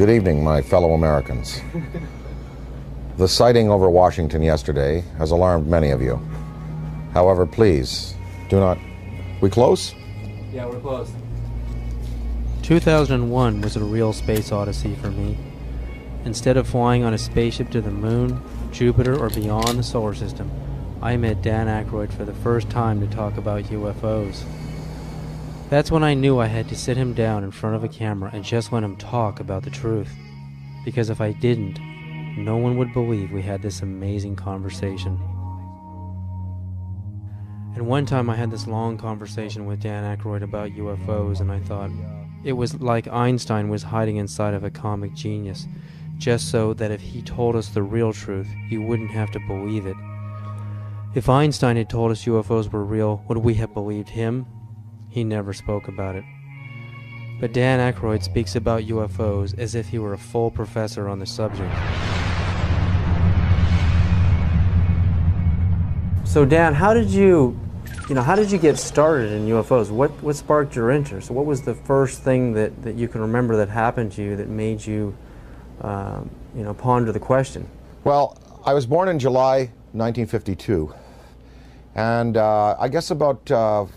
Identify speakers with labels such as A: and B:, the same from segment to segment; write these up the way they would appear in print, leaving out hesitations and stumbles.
A: Good evening, my fellow Americans. The sighting over Washington yesterday has alarmed many of you. However, please, do not... We close?
B: Yeah, we're close.
C: 2001 was a real space odyssey for me. Instead of flying on a spaceship to the moon, Jupiter, or beyond the solar system, I met Dan Aykroyd for the first time to talk about UFOs. That's when I knew I had to sit him down in front of a camera and just let him talk about the truth. Because if I didn't, no one would believe we had this amazing conversation. And one time I had this long conversation with Dan Aykroyd about UFOs, and I thought it was like Einstein was hiding inside of a comic genius, just so that if he told us the real truth, you wouldn't have to believe it. If Einstein had told us UFOs were real, would we have believed him? He never spoke about it. But Dan Aykroyd speaks about UFOs as if he were a full professor on the subject. So Dan, how did you get started in UFOs? What sparked your interest? What was the first thing that you can remember that happened to you that made you, ponder the question?
A: Well, I was born in July 1952, and I guess about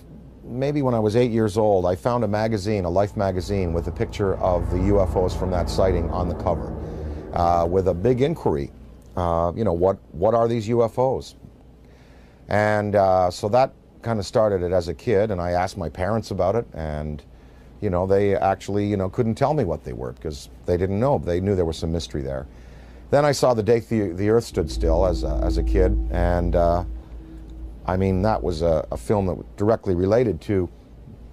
A: maybe when I was 8 years old, I found a magazine, a Life magazine, with a picture of the UFOs from that sighting on the cover, with a big inquiry. What are these UFOs? And so that kind of started it as a kid, and I asked my parents about it, and they actually couldn't tell me what they were because they didn't know. They knew there was some mystery there. Then I saw The Day the Earth Stood Still as a kid, and that was a film that directly related to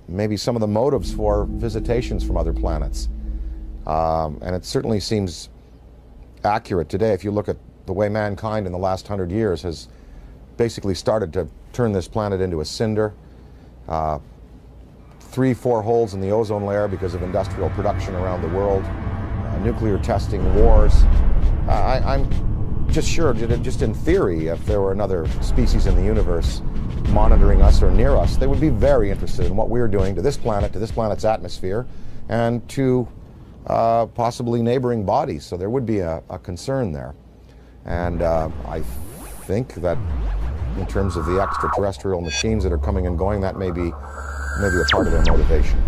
A: maybe some of the motives for visitations from other planets. And it certainly seems accurate today if you look at the way mankind in the last 100 years has basically started to turn this planet into a cinder. 3-4 holes in the ozone layer because of industrial production around the world, nuclear testing, wars. I'm just sure, just in theory, if there were another species in the universe monitoring us or near us, they would be very interested in what we're doing to this planet, to this planet's atmosphere, and to possibly neighboring bodies. So there would be a concern there. And I think that in terms of the extraterrestrial machines that are coming and going, that may be a part of their motivation.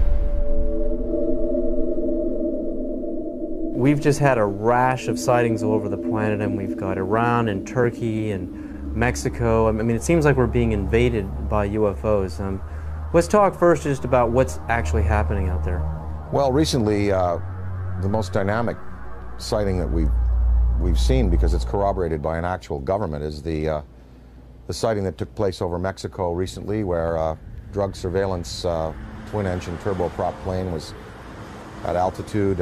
C: We've just had a rash of sightings all over the planet, and we've got Iran and Turkey and Mexico. It seems like we're being invaded by UFOs. Let's talk first just about what's actually happening out there.
A: Well, recently, the most dynamic sighting that we've seen, because it's corroborated by an actual government, is the sighting that took place over Mexico recently, where drug surveillance twin-engine turboprop plane was at altitude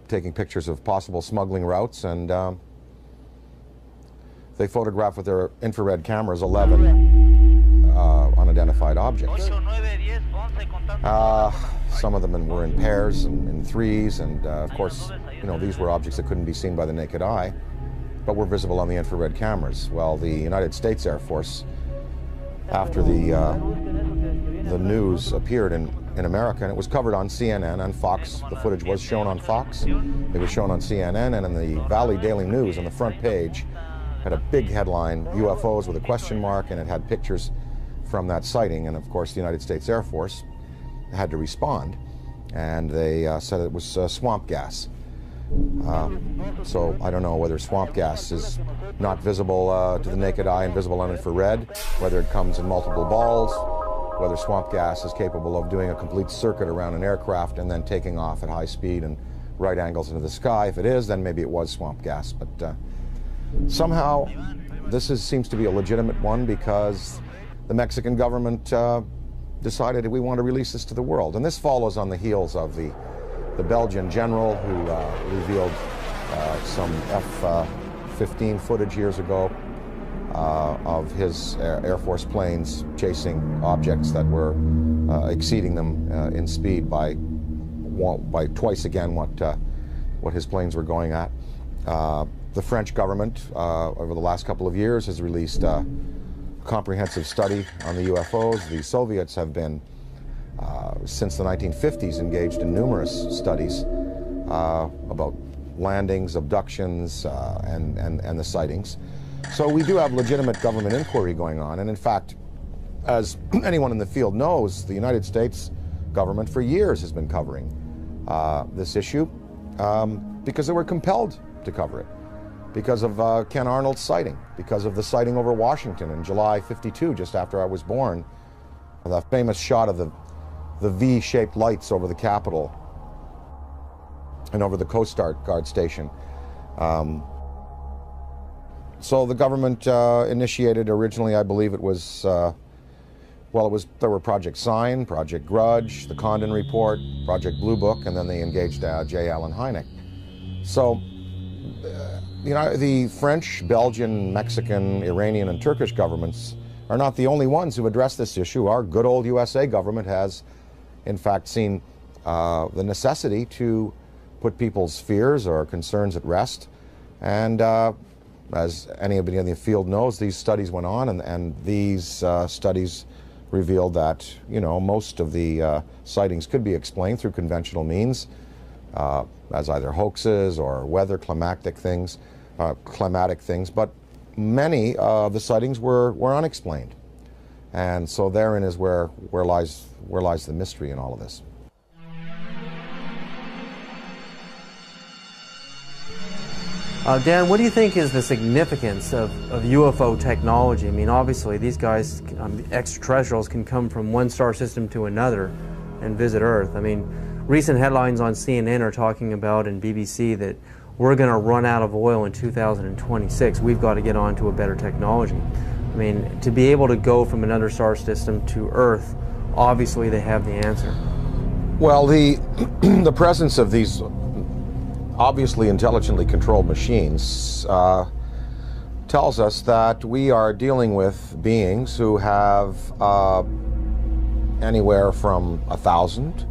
A: taking pictures of possible smuggling routes, and they photographed with their infrared cameras 11 unidentified objects. Some of them were in pairs and in threes, and of course, these were objects that couldn't be seen by the naked eye, but were visible on the infrared cameras. Well, the United States Air Force, after the news appeared in America, and it was covered on CNN and Fox. The footage was shown on Fox, it was shown on CNN, and in the Valley Daily News on the front page had a big headline, UFOs with a question mark, and it had pictures from that sighting. And of course the United States Air Force had to respond, and they said it was swamp gas. So I don't know whether swamp gas is not visible to the naked eye and visible on infrared, whether it comes in multiple balls, whether swamp gas is capable of doing a complete circuit around an aircraft and then taking off at high speed and right angles into the sky. If it is, then maybe it was swamp gas. But somehow this seems to be a legitimate one, because the Mexican government decided we want to release this to the world. And this follows on the heels of the Belgian general who revealed some F-15 footage years ago of his Air Force planes chasing objects that were exceeding them in speed by twice again what his planes were going at. The French government, over the last couple of years, has released a comprehensive study on the UFOs. The Soviets have been, since the 1950s, engaged in numerous studies about landings, abductions, and the sightings. So we do have legitimate government inquiry going on, and in fact, as anyone in the field knows, the United States government for years has been covering this issue because they were compelled to cover it, because of Ken Arnold's sighting, because of the sighting over Washington in July '52, just after I was born, the famous shot of the V-shaped lights over the Capitol and over the Coast Guard station. So the government initiated originally, I believe it was, there were Project Sign, Project Grudge, the Condon Report, Project Blue Book, and then they engaged J. Allen Hynek. So, the French, Belgian, Mexican, Iranian, and Turkish governments are not the only ones who address this issue. Our good old USA government has, in fact, seen the necessity to put people's fears or concerns at rest. And as anybody in the field knows, these studies went on, and these studies revealed that, most of the sightings could be explained through conventional means, as either hoaxes or weather climatic things, but many of the sightings were unexplained. And so therein is where lies the mystery in all of this.
C: Dan, what do you think is the significance of UFO technology? I mean, obviously, these guys, extraterrestrials, can come from one star system to another and visit Earth. I mean, recent headlines on CNN are talking about, and BBC, that we're going to run out of oil in 2026. We've got to get on to a better technology. I mean, to be able to go from another star system to Earth, obviously they have the answer.
A: Well, the presence of these obviously intelligently controlled machines tells us that we are dealing with beings who have anywhere from 1,000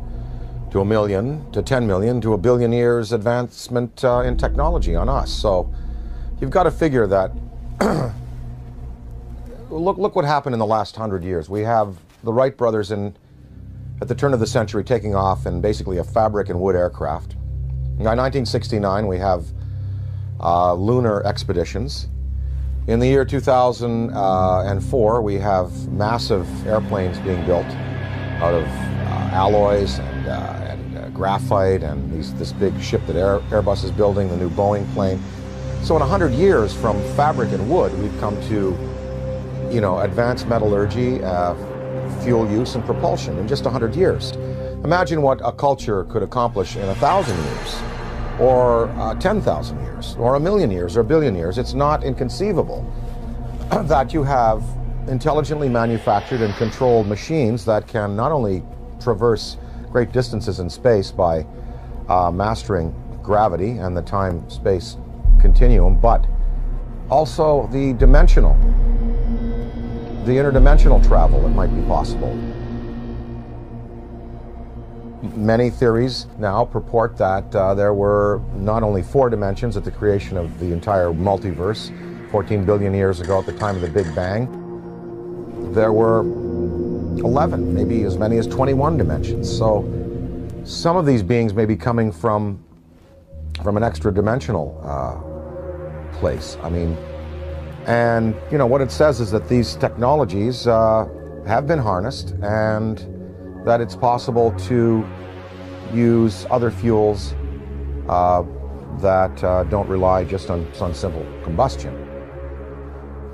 A: to 1 million to 10 million to 1 billion years advancement in technology on us. So you've got to figure that look what happened in the last 100 years. We have the Wright brothers at the turn of the century taking off in basically a fabric and wood aircraft. In 1969, we have lunar expeditions. In the year 2004, we have massive airplanes being built out of alloys and graphite, and this big ship that Airbus is building, the new Boeing plane. So in 100 years, from fabric and wood, we've come to, advanced metallurgy, fuel use, and propulsion in just 100 years. Imagine what a culture could accomplish in 1,000 years, or 10,000 years, or 1 million years, or 1 billion years. It's not inconceivable that you have intelligently manufactured and controlled machines that can not only traverse great distances in space by mastering gravity and the time-space continuum, but also the interdimensional travel that might be possible. Many theories now purport that there were not only 4 dimensions at the creation of the entire multiverse 14 billion years ago at the time of the Big Bang. There were 11, maybe as many as 21 dimensions. So some of these beings may be coming from an extra-dimensional place. I mean, and what it says is that these technologies have been harnessed, and that it's possible to use other fuels that don't rely just on simple combustion.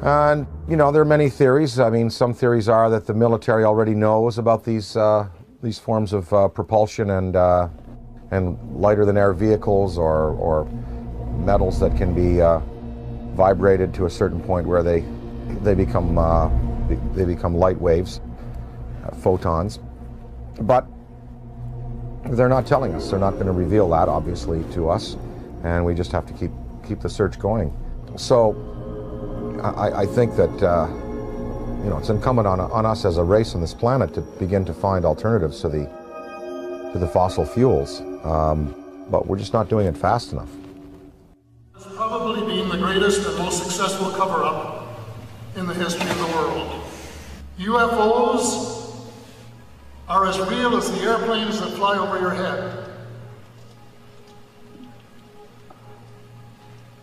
A: And, there are many theories. I mean, some theories are that the military already knows about these forms of propulsion and lighter-than-air vehicles or metals that can be vibrated to a certain point where they become light waves, photons. But they're not telling us. They're not going to reveal that, obviously, to us, and we just have to keep the search going. So I think that it's incumbent on us as a race on this planet to begin to find alternatives to the fossil fuels, but we're just not doing it fast enough.
B: It's probably been the greatest and most successful cover-up in the history of the world. UFOs are as real as the airplanes that fly over your head.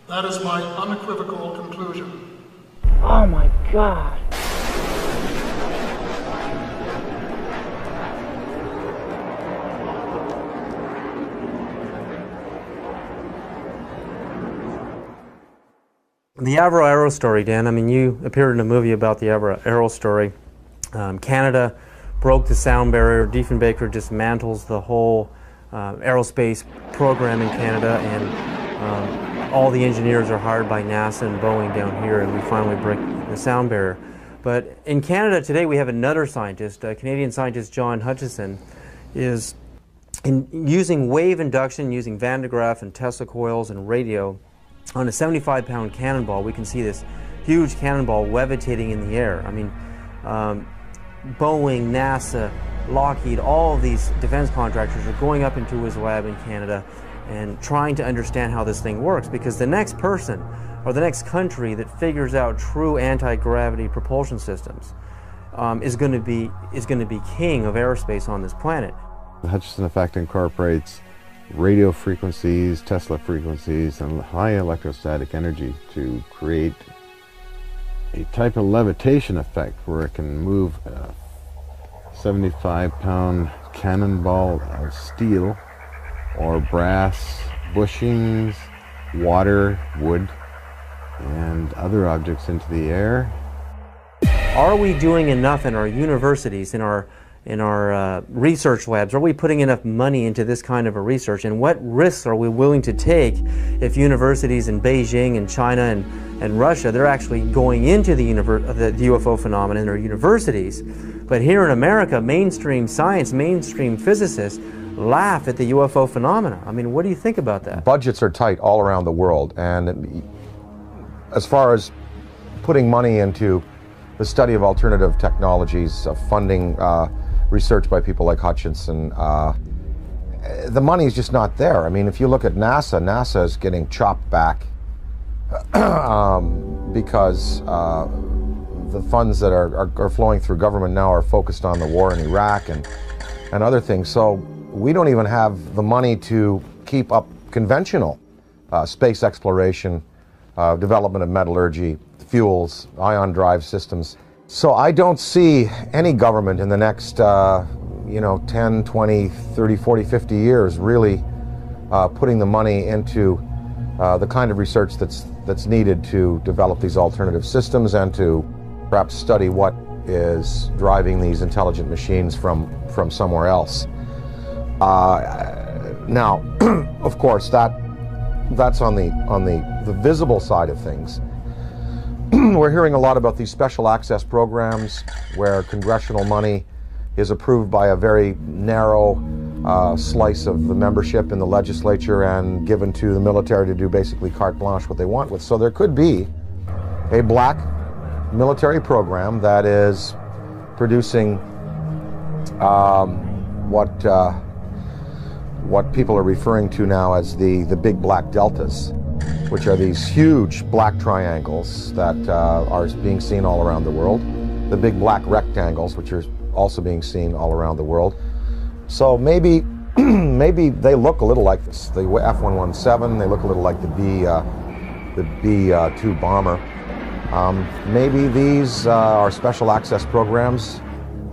B: That is my unequivocal conclusion.
D: Oh my God.
C: The Avro Arrow story, Dan, I mean, you appeared in a movie about the Avro Arrow story. Canada broke the sound barrier. Diefenbaker dismantles the whole aerospace program in Canada, and all the engineers are hired by NASA and Boeing down here, and we finally break the sound barrier. But in Canada today, we have another scientist, Canadian scientist John Hutchison, is using wave induction, using Van de Graaff and Tesla coils and radio. On a 75-pound cannonball, we can see this huge cannonball levitating in the air. I mean, Boeing, NASA, Lockheed, all of these defense contractors are going up into his lab in Canada and trying to understand how this thing works, because the next person or the next country that figures out true anti-gravity propulsion systems is going to be king of aerospace on this planet.
E: The Hutchison effect incorporates radio frequencies, Tesla frequencies, and high electrostatic energy to create a type of levitation effect where it can move a 75-pound cannonball of steel or brass bushings, water, wood, and other objects into the air.
C: Are we doing enough in our universities, in our research labs? Are we putting enough money into this kind of a research? And what risks are we willing to take if universities in Beijing and China and Russia, they're actually going into the UFO phenomenon in their universities? But here in America, mainstream science, mainstream physicists laugh at the UFO phenomena. I mean, what do you think about that?
A: Budgets are tight all around the world, and as far as putting money into the study of alternative technologies, funding research by people like Hutchison, the money is just not there. I mean, if you look at NASA, NASA is getting chopped back because the funds that are flowing through government now are focused on the war in Iraq and other things. So we don't even have the money to keep up conventional space exploration, development of metallurgy, fuels, ion drive systems. So I don't see any government in the next 10, 20, 30, 40, 50 years really putting the money into the kind of research that's needed to develop these alternative systems and to perhaps study what is driving these intelligent machines from somewhere else. Now, of course, that's on the visible side of things. We're hearing a lot about these special access programs where congressional money is approved by a very narrow slice of the membership in the legislature and given to the military to do basically carte blanche what they want with. So there could be a black military program that is producing what people are referring to now as the big black deltas, which are these huge black triangles that are being seen all around the world. The big black rectangles, which are also being seen all around the world. So maybe they look a little like this. The F-117, they look a little like the B-2 bomber. Maybe these are special access programs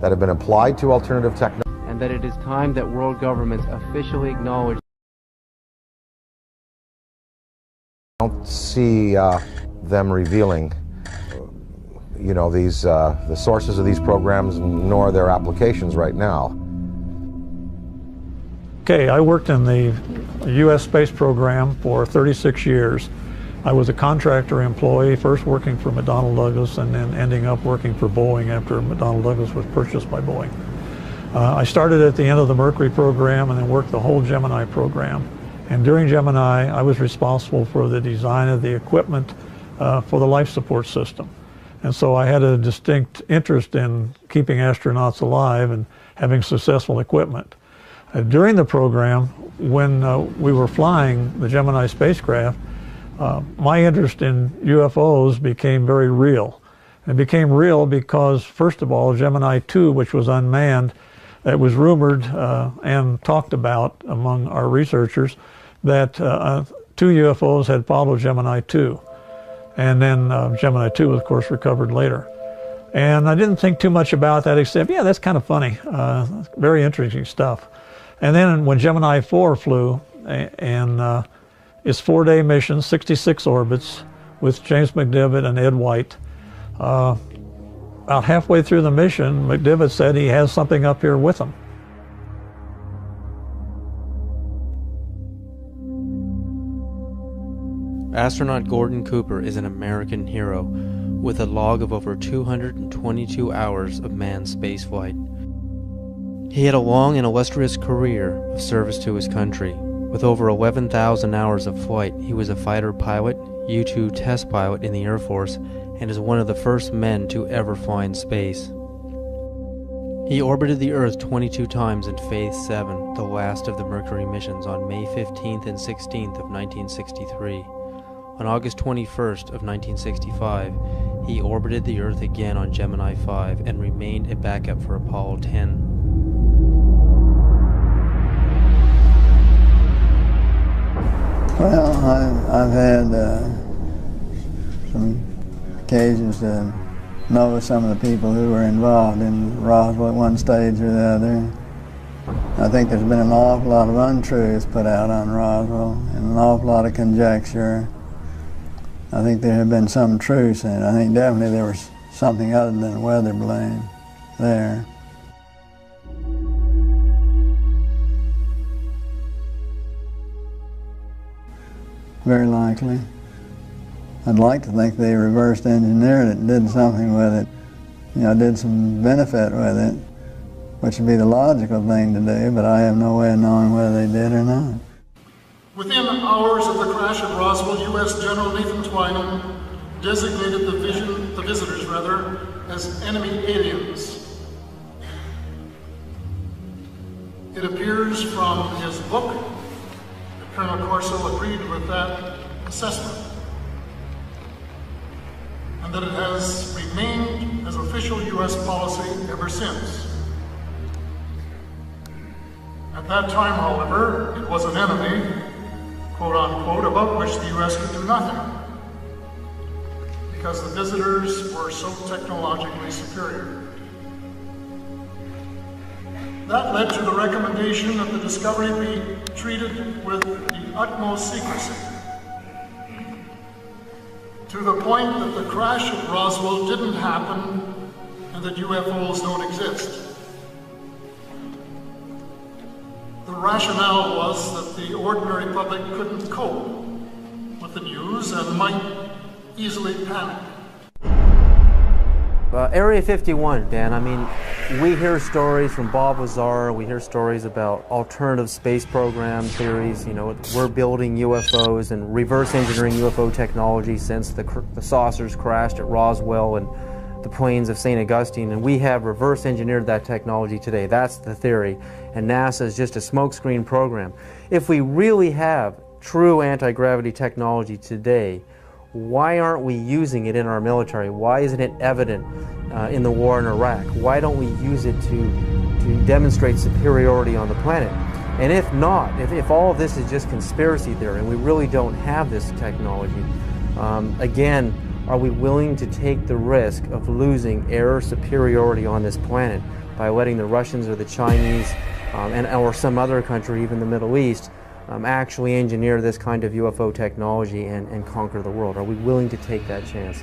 A: that have been applied to alternative technology.
C: And that it is time that world governments officially acknowledge.
A: I don't see them revealing, these the sources of these programs nor their applications right now.
F: Okay, I worked in the U.S. space program for 36 years. I was a contractor employee, first working for McDonnell Douglas and then ending up working for Boeing after McDonnell Douglas was purchased by Boeing. I started at the end of the Mercury program and then worked the whole Gemini program. And during Gemini, I was responsible for the design of the equipment for the life support system. And so I had a distinct interest in keeping astronauts alive and having successful equipment. During the program, when we were flying the Gemini spacecraft, my interest in UFOs became very real. It became real because, first of all, Gemini 2, which was unmanned, it was rumored and talked about among our researchers that two UFOs had followed Gemini 2. And then Gemini 2 was, of course, recovered later. And I didn't think too much about that except, yeah, that's kind of funny. Very interesting stuff. And then when Gemini 4 flew, and its 4-day mission, 66 orbits, with James McDivitt and Ed White, about halfway through the mission, McDivitt said he has something up here with him.
C: Astronaut Gordon Cooper is an American hero with a log of over 222 hours of manned spaceflight. He had a long and illustrious career of service to his country. With over 11,000 hours of flight, he was a fighter pilot, U-2 test pilot in the Air Force, and is one of the first men to ever fly in space. He orbited the Earth 22 times in Faith 7, the last of the Mercury missions, on May 15th and 16th of 1963. On August 21st of 1965, he orbited the Earth again on Gemini 5 and remained a backup for Apollo 10.
G: Well, I've had some occasions to know some of the people who were involved in Roswell at one stage or the other. I think there's been an awful lot of untruths put out on Roswell and an awful lot of conjecture. I think there have been some truths in it. I think definitely there was something other than a weather balloon there. Very likely. I'd like to think they reversed engineered it and did something with it. You know, did some benefit with it, which would be the logical thing to do, but I have no way of knowing whether they did or not.
B: Within hours of the crash at Roswell, U.S. General Nathan Twining designated the visitors as enemy aliens. It appears from his book that Colonel Corso agreed with that assessment, and that it has remained as official U.S. policy ever since. At that time, however, it was an enemy, quote unquote, about which the U.S. could do nothing, because the visitors were so technologically superior. That led to the recommendation that the discovery be treated with the utmost secrecy, to the point that the crash at Roswell didn't happen and that UFOs don't exist. The rationale was that the ordinary public couldn't cope with the news and might easily panic.
C: Area 51, Dan, I mean, we hear stories from Bob Lazar, we hear stories about alternative space program theories, you know, we're building UFOs and reverse engineering UFO technology since the saucers crashed at Roswell and the plains of St. Augustine, and we have reverse engineered that technology today. That's the theory, and NASA is just a smokescreen program. If we really have true anti-gravity technology today, why aren't we using it in our military? Why isn't it evident in the war in Iraq? Why don't we use it to demonstrate superiority on the planet? And if not, if all of this is just conspiracy theory and we really don't have this technology, again, are we willing to take the risk of losing air superiority on this planet by letting the Russians or the Chinese or some other country, even the Middle East, actually engineer this kind of UFO technology and conquer the world? Are we willing to take that chance?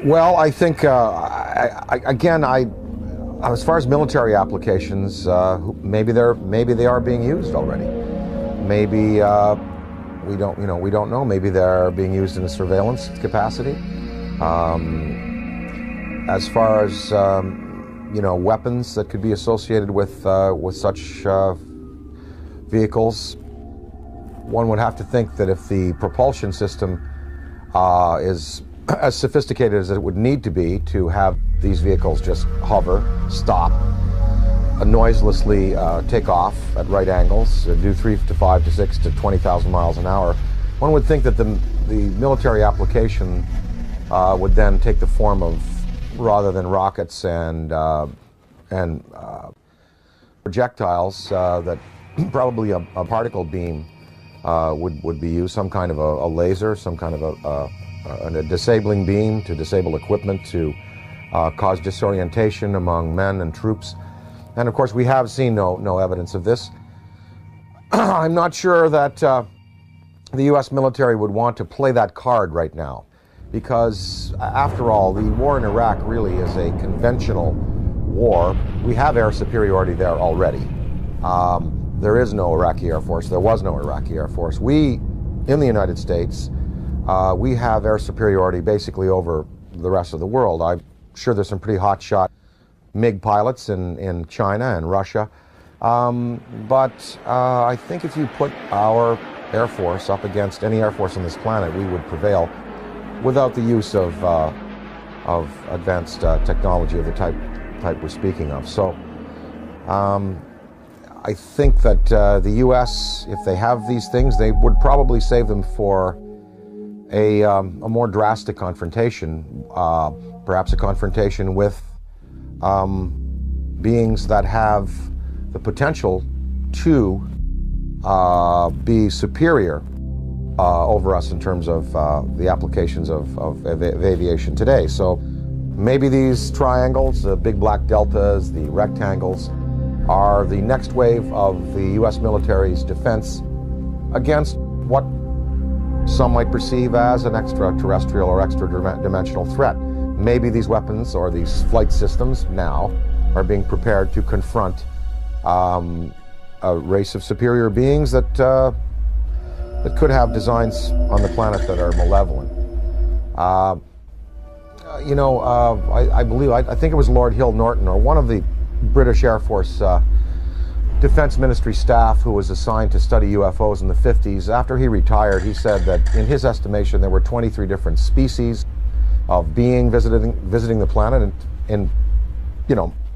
A: Well, I think, as far as military applications, maybe they are being used already. Maybe we don't know. Maybe they're being used in a surveillance capacity. As far as weapons that could be associated with such vehicles, one would have to think that if the propulsion system is as sophisticated as it would need to be to have these vehicles just hover, stop, noiselessly take off at right angles, do 3 to 5 to 6 to 20,000 miles an hour, one would think that the military application would then take the form of, rather than rockets and projectiles, that probably a particle beam would be used, some kind of a laser, some kind of a disabling beam to disable equipment to cause disorientation among men and troops. And of course, we have seen no evidence of this. I'm not sure that the U.S. military would want to play that card right now, because after all, the war in Iraq really is a conventional war. We have air superiority there already. There is no Iraqi Air Force. There was no Iraqi Air Force. We, in the United States, we have air superiority basically over the rest of the world. I'm sure there's some pretty hotshot MiG pilots in China and Russia. But I think if you put our Air Force up against any Air Force on this planet, we would prevail without the use of advanced technology of the type we're speaking of. So I think that the U.S., if they have these things, they would probably save them for a more drastic confrontation, perhaps a confrontation with beings that have the potential to be superior over us in terms of the applications of aviation today. So maybe these triangles, the big black deltas, the rectangles, are the next wave of the U.S. military's defense against what some might perceive as an extraterrestrial or extra-dimensional threat. Maybe these weapons or these flight systems now are being prepared to confront a race of superior beings that could have designs on the planet that are malevolent. I think it was Lord Hill Norton, or one of the British Air Force Defense Ministry staff who was assigned to study UFOs in the 50s. After he retired, he said that in his estimation there were 23 different species of being visiting the planet in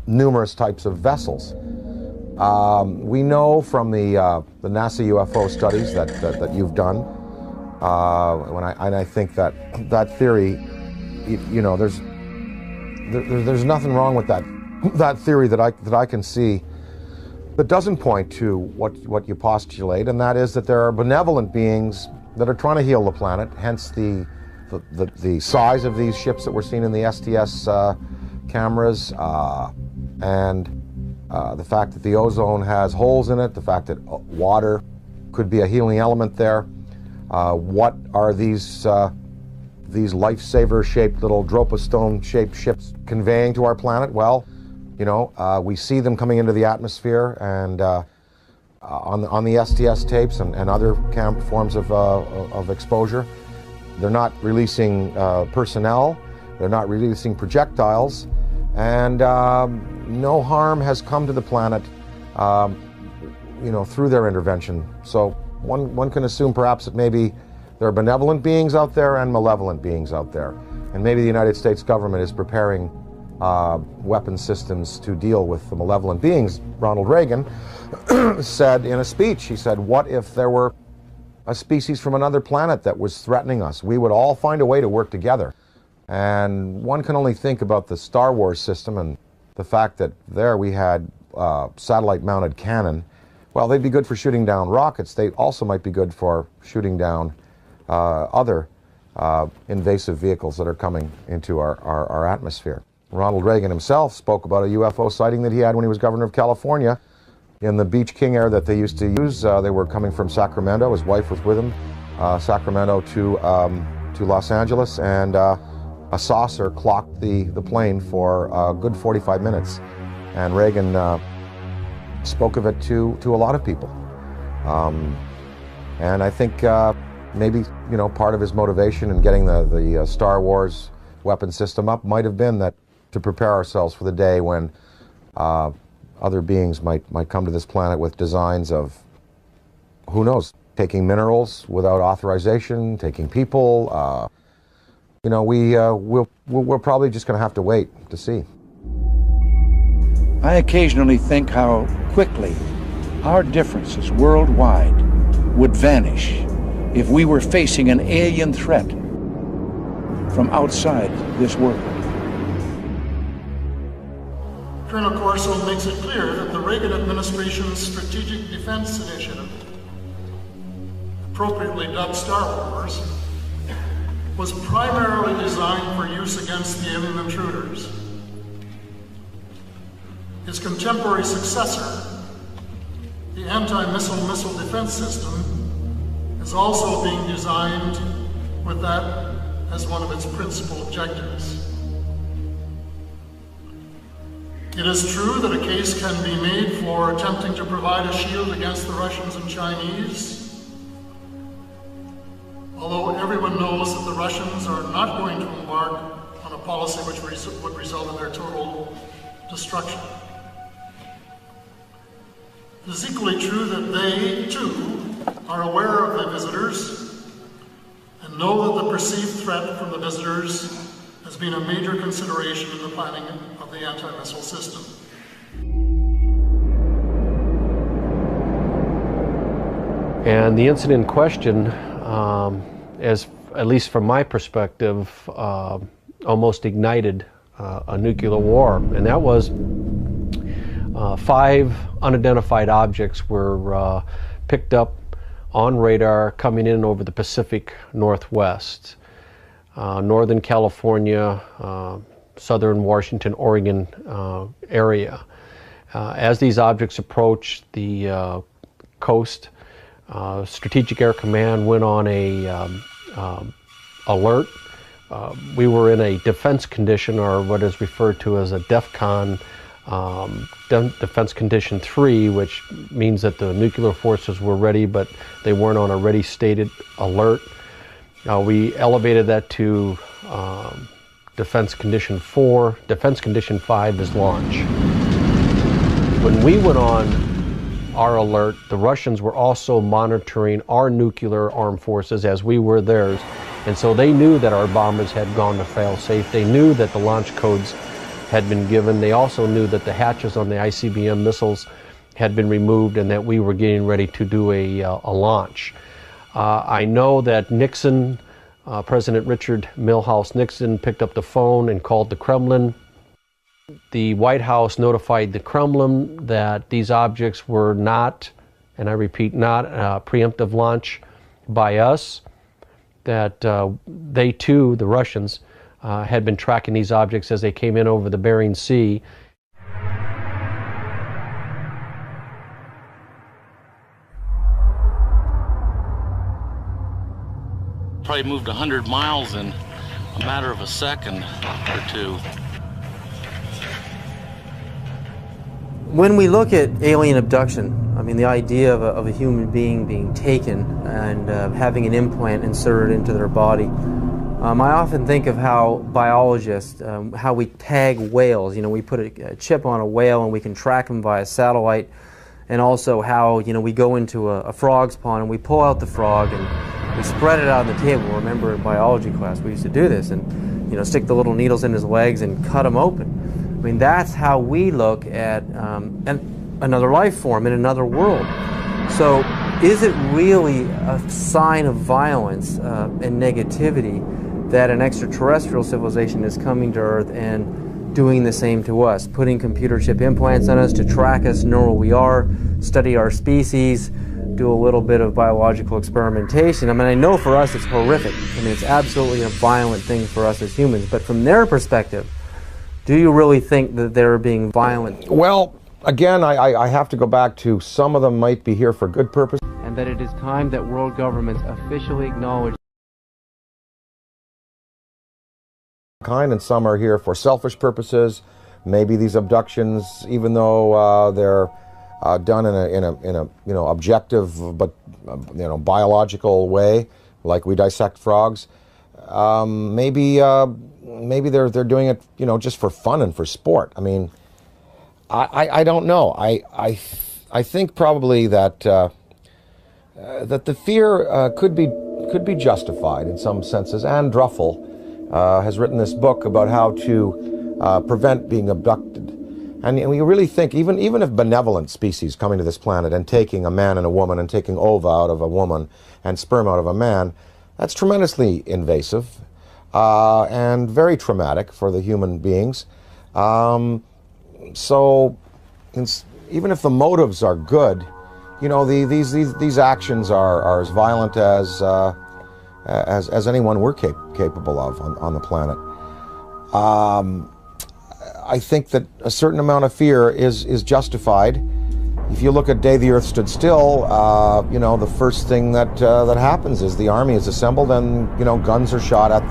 A: numerous types of vessels. We know from the NASA UFO studies that you've done, and I think that theory, there's nothing wrong with that theory that I can see that doesn't point to what you postulate, and that is that there are benevolent beings that are trying to heal the planet. Hence the size of these ships that we're seeing in the STS cameras, and the fact that the ozone has holes in it, the fact that water could be a healing element there. What are these lifesaver-shaped little Dropostone-shaped ships conveying to our planet? Well, we see them coming into the atmosphere, and on the STS tapes and other forms of exposure, they're not releasing personnel, they're not releasing projectiles, and no harm has come to the planet, through their intervention. So one can assume perhaps that maybe there are benevolent beings out there and malevolent beings out there, and maybe the United States government is preparing weapon systems to deal with the malevolent beings. Ronald Reagan said in a speech, he said, what if there were a species from another planet that was threatening us? We would all find a way to work together. And one can only think about the Star Wars system and the fact that there we had satellite-mounted cannon. Well, they'd be good for shooting down rockets. They also might be good for shooting down other invasive vehicles that are coming into our atmosphere. Ronald Reagan himself spoke about a UFO sighting that he had when he was governor of California in the Beach King Air that they used to use. They were coming from Sacramento. His wife was with him, Sacramento to Los Angeles, and a saucer clocked the plane for a good 45 minutes. And Reagan spoke of it to a lot of people. And I think maybe, part of his motivation in getting the Star Wars weapon system up might have been that to prepare ourselves for the day when other beings might come to this planet with designs of, who knows, taking minerals without authorization, taking people. We're probably just going to have to wait to see.
H: I occasionally think how quickly our differences worldwide would vanish if we were facing an alien threat from outside this world.
B: Colonel Corso makes it clear that the Reagan administration's Strategic Defense Initiative appropriately dubbed Star Wars, was primarily designed for use against the alien intruders. His contemporary successor, the anti-missile missile defense system, is also being designed with that as one of its principal objectives. It is true that a case can be made for attempting to provide a shield against the Russians and Chinese, although everyone knows that the Russians are not going to embark on a policy which would result in their total destruction. It is equally true that they, too, are aware of the visitors and know that the perceived threat from the visitors has been a major consideration in the planning of the anti-missile system.
I: And the incident in question, as at least from my perspective, almost ignited a nuclear war, and that was 5 unidentified objects were picked up on radar coming in over the Pacific Northwest, Northern California, Southern Washington, Oregon area. As these objects approached the coast, Strategic Air Command went on a alert. We were in a defense condition, or what is referred to as a DEFCON, Defense Condition 3, which means that the nuclear forces were ready, but they weren't on a ready stated alert. We elevated that to Defense Condition 4. Defense Condition 5 is launch. When we went on our alert, the Russians were also monitoring our nuclear armed forces as we were theirs. And so they knew that our bombers had gone to fail-safe. They knew that the launch codes had been given. They also knew that the hatches on the ICBM missiles had been removed and that we were getting ready to do a launch. I know that Nixon, President Richard Milhouse Nixon, picked up the phone and called the Kremlin. The White House notified the Kremlin that these objects were not, and I repeat, not a preemptive launch by us, that they too, the Russians, had been tracking these objects as they came in over the Bering Sea.
J: Probably moved 100 miles in a matter of a second or two.
C: When we look at alien abduction, I mean, the idea of a human being being taken and having an implant inserted into their body, I often think of how biologists, how we tag whales. You know, we put a chip on a whale and we can track them via satellite, and also how, you know, we go into a frog's pond and we pull out the frog and we spread it out on the table. Remember in biology class we used to do this, and, you know, stick the little needles in his legs and cut him open. I mean, that's how we look at another life form in another world. So is it really a sign of violence and negativity that an extraterrestrial civilization is coming to Earth and doing the same to us, putting computer chip implants on us to track us, know where we are, study our species, do a little bit of biological experimentation? I mean, I know for us it's horrific. I mean, it's absolutely a violent thing for us as humans, but from their perspective, do you really think that they're being violent?
A: Well, again, I have to go back to some of them might be here for good purpose.
C: And that it is time that world governments officially acknowledge
A: And some are here for selfish purposes. Maybe these abductions, even though they're done in a objective but biological way, like we dissect frogs, maybe they're doing it just for fun and for sport. I mean, I don't know. I think probably that that the fear could be justified in some senses. Anne Druffel has written this book about how to prevent being abducted. And we really think, even if benevolent species coming to this planet and taking a man and a woman and taking ova out of a woman and sperm out of a man, that's tremendously invasive and very traumatic for the human beings. So even if the motives are good, you know, these actions are as violent as anyone we're capable of on the planet. I think that a certain amount of fear is justified. If you look at Day the Earth Stood Still, you know, the first thing that happens is the army is assembled, and you know, guns are shot at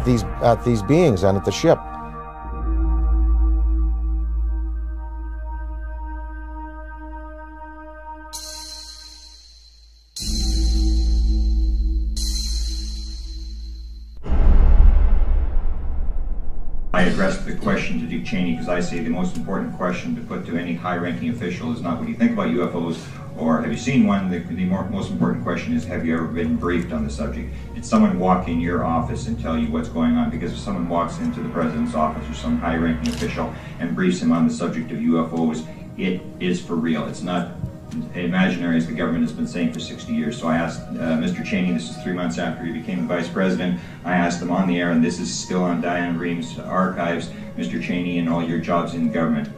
A: these beings and at the ship.
K: I addressed the question to Dick Cheney because I say the most important question to put to any high-ranking official is not what do you think about UFOs or have you seen one. The most important question is, have you ever been briefed on the subject? Did someone walk in your office and tell you what's going on? Because if someone walks into the president's office or some high-ranking official and briefs him on the subject of UFOs, it is for real. It's not imaginary, as the government has been saying for 60 years. So I asked Mr. Cheney, this is 3 months after he became vice president, I asked him on the air, and this is still on Diane Ream's archives, Mr. Cheney, in all your jobs in government,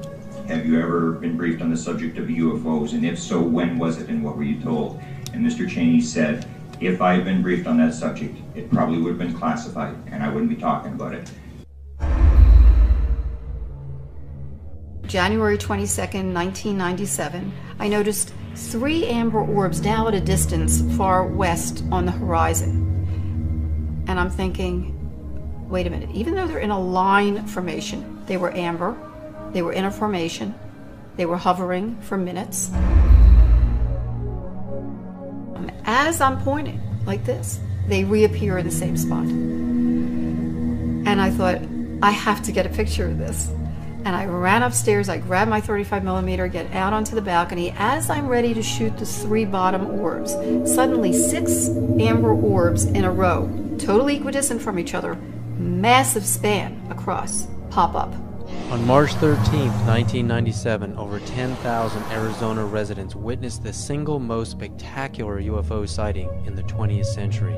K: have you ever been briefed on the subject of UFOs? And if so, when was it and what were you told? And Mr. Cheney said, if I had been briefed on that subject, it probably would have been classified and I wouldn't be talking about it.
L: January 22nd, 1997, I noticed 3 amber orbs now at a distance far west on the horizon. And I'm thinking, wait a minute, even though they're in a line formation, they were amber, they were in a formation, they were hovering for minutes. As I'm pointing like this, they reappear in the same spot. And I thought, I have to get a picture of this. And I ran upstairs, I grabbed my 35mm, get out onto the balcony. As I'm ready to shoot the 3 bottom orbs, suddenly 6 amber orbs in a row, totally equidistant from each other, massive span across, pop up.
C: On March 13th, 1997, over 10,000 Arizona residents witnessed the single most spectacular UFO sighting in the 20th century.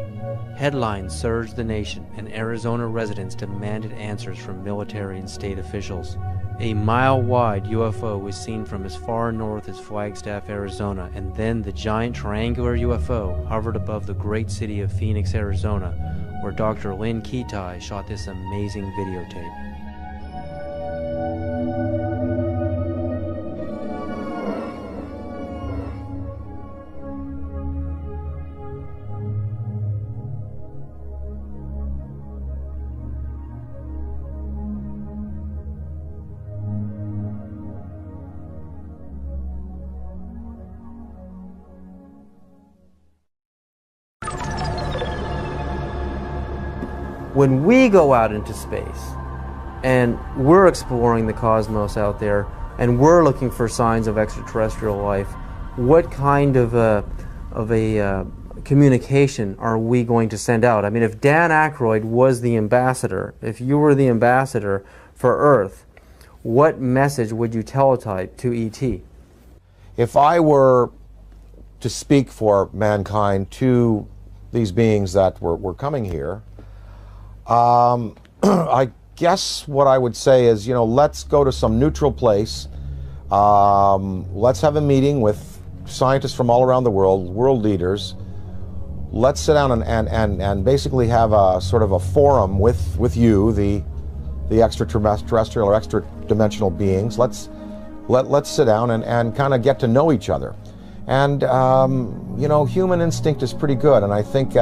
C: Headlines surged the nation, and Arizona residents demanded answers from military and state officials. A mile-wide UFO was seen from as far north as Flagstaff, Arizona, and then the giant triangular UFO hovered above the great city of Phoenix, Arizona, where Dr. Lynn Kitai shot this amazing videotape. When we go out into space and we're exploring the cosmos out there and we're looking for signs of extraterrestrial life, what kind of a communication are we going to send out? I mean, if Dan Aykroyd was the ambassador, if you were the ambassador for Earth, what message would you teletype to ET?
A: If I were to speak for mankind to these beings that were coming here, I guess what I would say is, you know, let's go to some neutral place. Let's have a meeting with scientists from all around the world, world leaders. Let's sit down and basically have a sort of a forum with you, the extraterrestrial or extra-dimensional beings. Let's sit down and kind of get to know each other. And, you know, human instinct is pretty good, and I think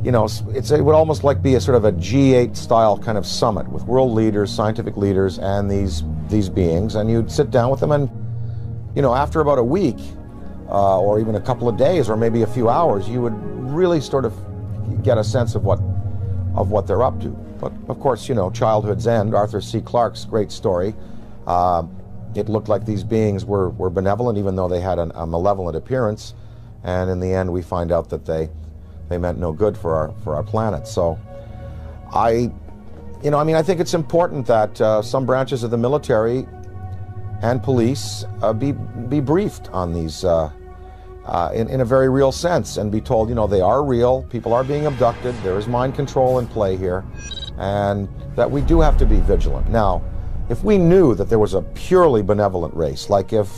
A: you know, it would almost like be a sort of a G8 style kind of summit with world leaders, scientific leaders, and these beings, and you'd sit down with them, and you know, after about a week or even a couple of days or maybe a few hours, you would really sort of get a sense of what they're up to. But of course, you know, childhood's end, Arthur C. Clarke's great story. It looked like these beings were benevolent, even though they had a malevolent appearance, and in the end, we find out that they meant no good for our planet. So I think it's important that some branches of the military and police be briefed on these in a very real sense, and be told, you know, they are real, people are being abducted, there is mind control in play here, and that we do have to be vigilant. Now, if we knew that there was a purely benevolent race, like if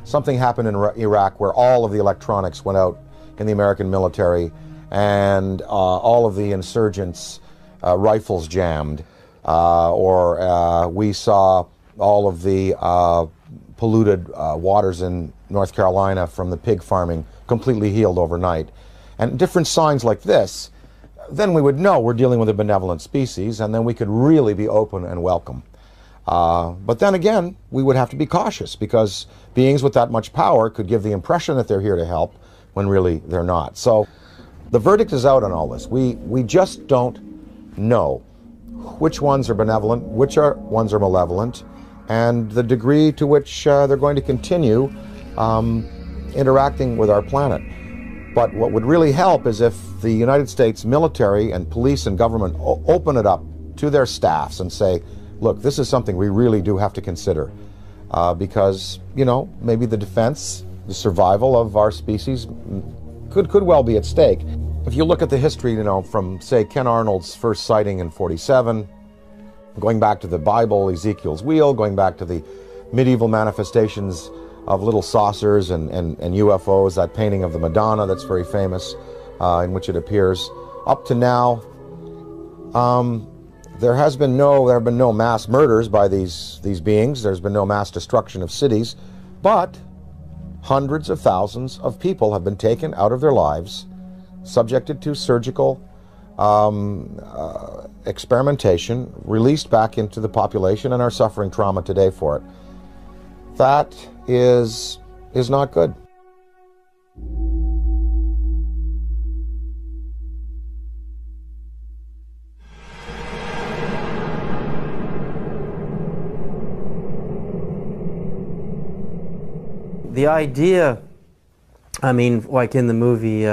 A: something happened in Iraq where all of the electronics went out in the American military and all of the insurgents' rifles jammed, or we saw all of the polluted waters in North Carolina from the pig farming completely healed overnight, and different signs like this, then we would know we're dealing with a benevolent species, and then we could really be open and welcome. But then again, we would have to be cautious, because beings with that much power could give the impression that they're here to help when really they're not. So the verdict is out on all this. We just don't know which ones are benevolent, which ones are malevolent, and the degree to which they're going to continue interacting with our planet. But what would really help is if the United States military and police and government open it up to their staffs and say, look, this is something we really do have to consider, because, you know, maybe the defense, the survival of our species could well be at stake. If you look at the history, you know, from, say, Ken Arnold's first sighting in '47, going back to the Bible, Ezekiel's wheel, going back to the medieval manifestations of little saucers and UFOs, that painting of the Madonna that's very famous, in which it appears, up to now, there have been no mass murders by these beings. There's been no mass destruction of cities, but hundreds of thousands of people have been taken out of their lives, subjected to surgical experimentation, released back into the population, and are suffering trauma today for it. That is not good.
C: The idea, I mean, like in the movie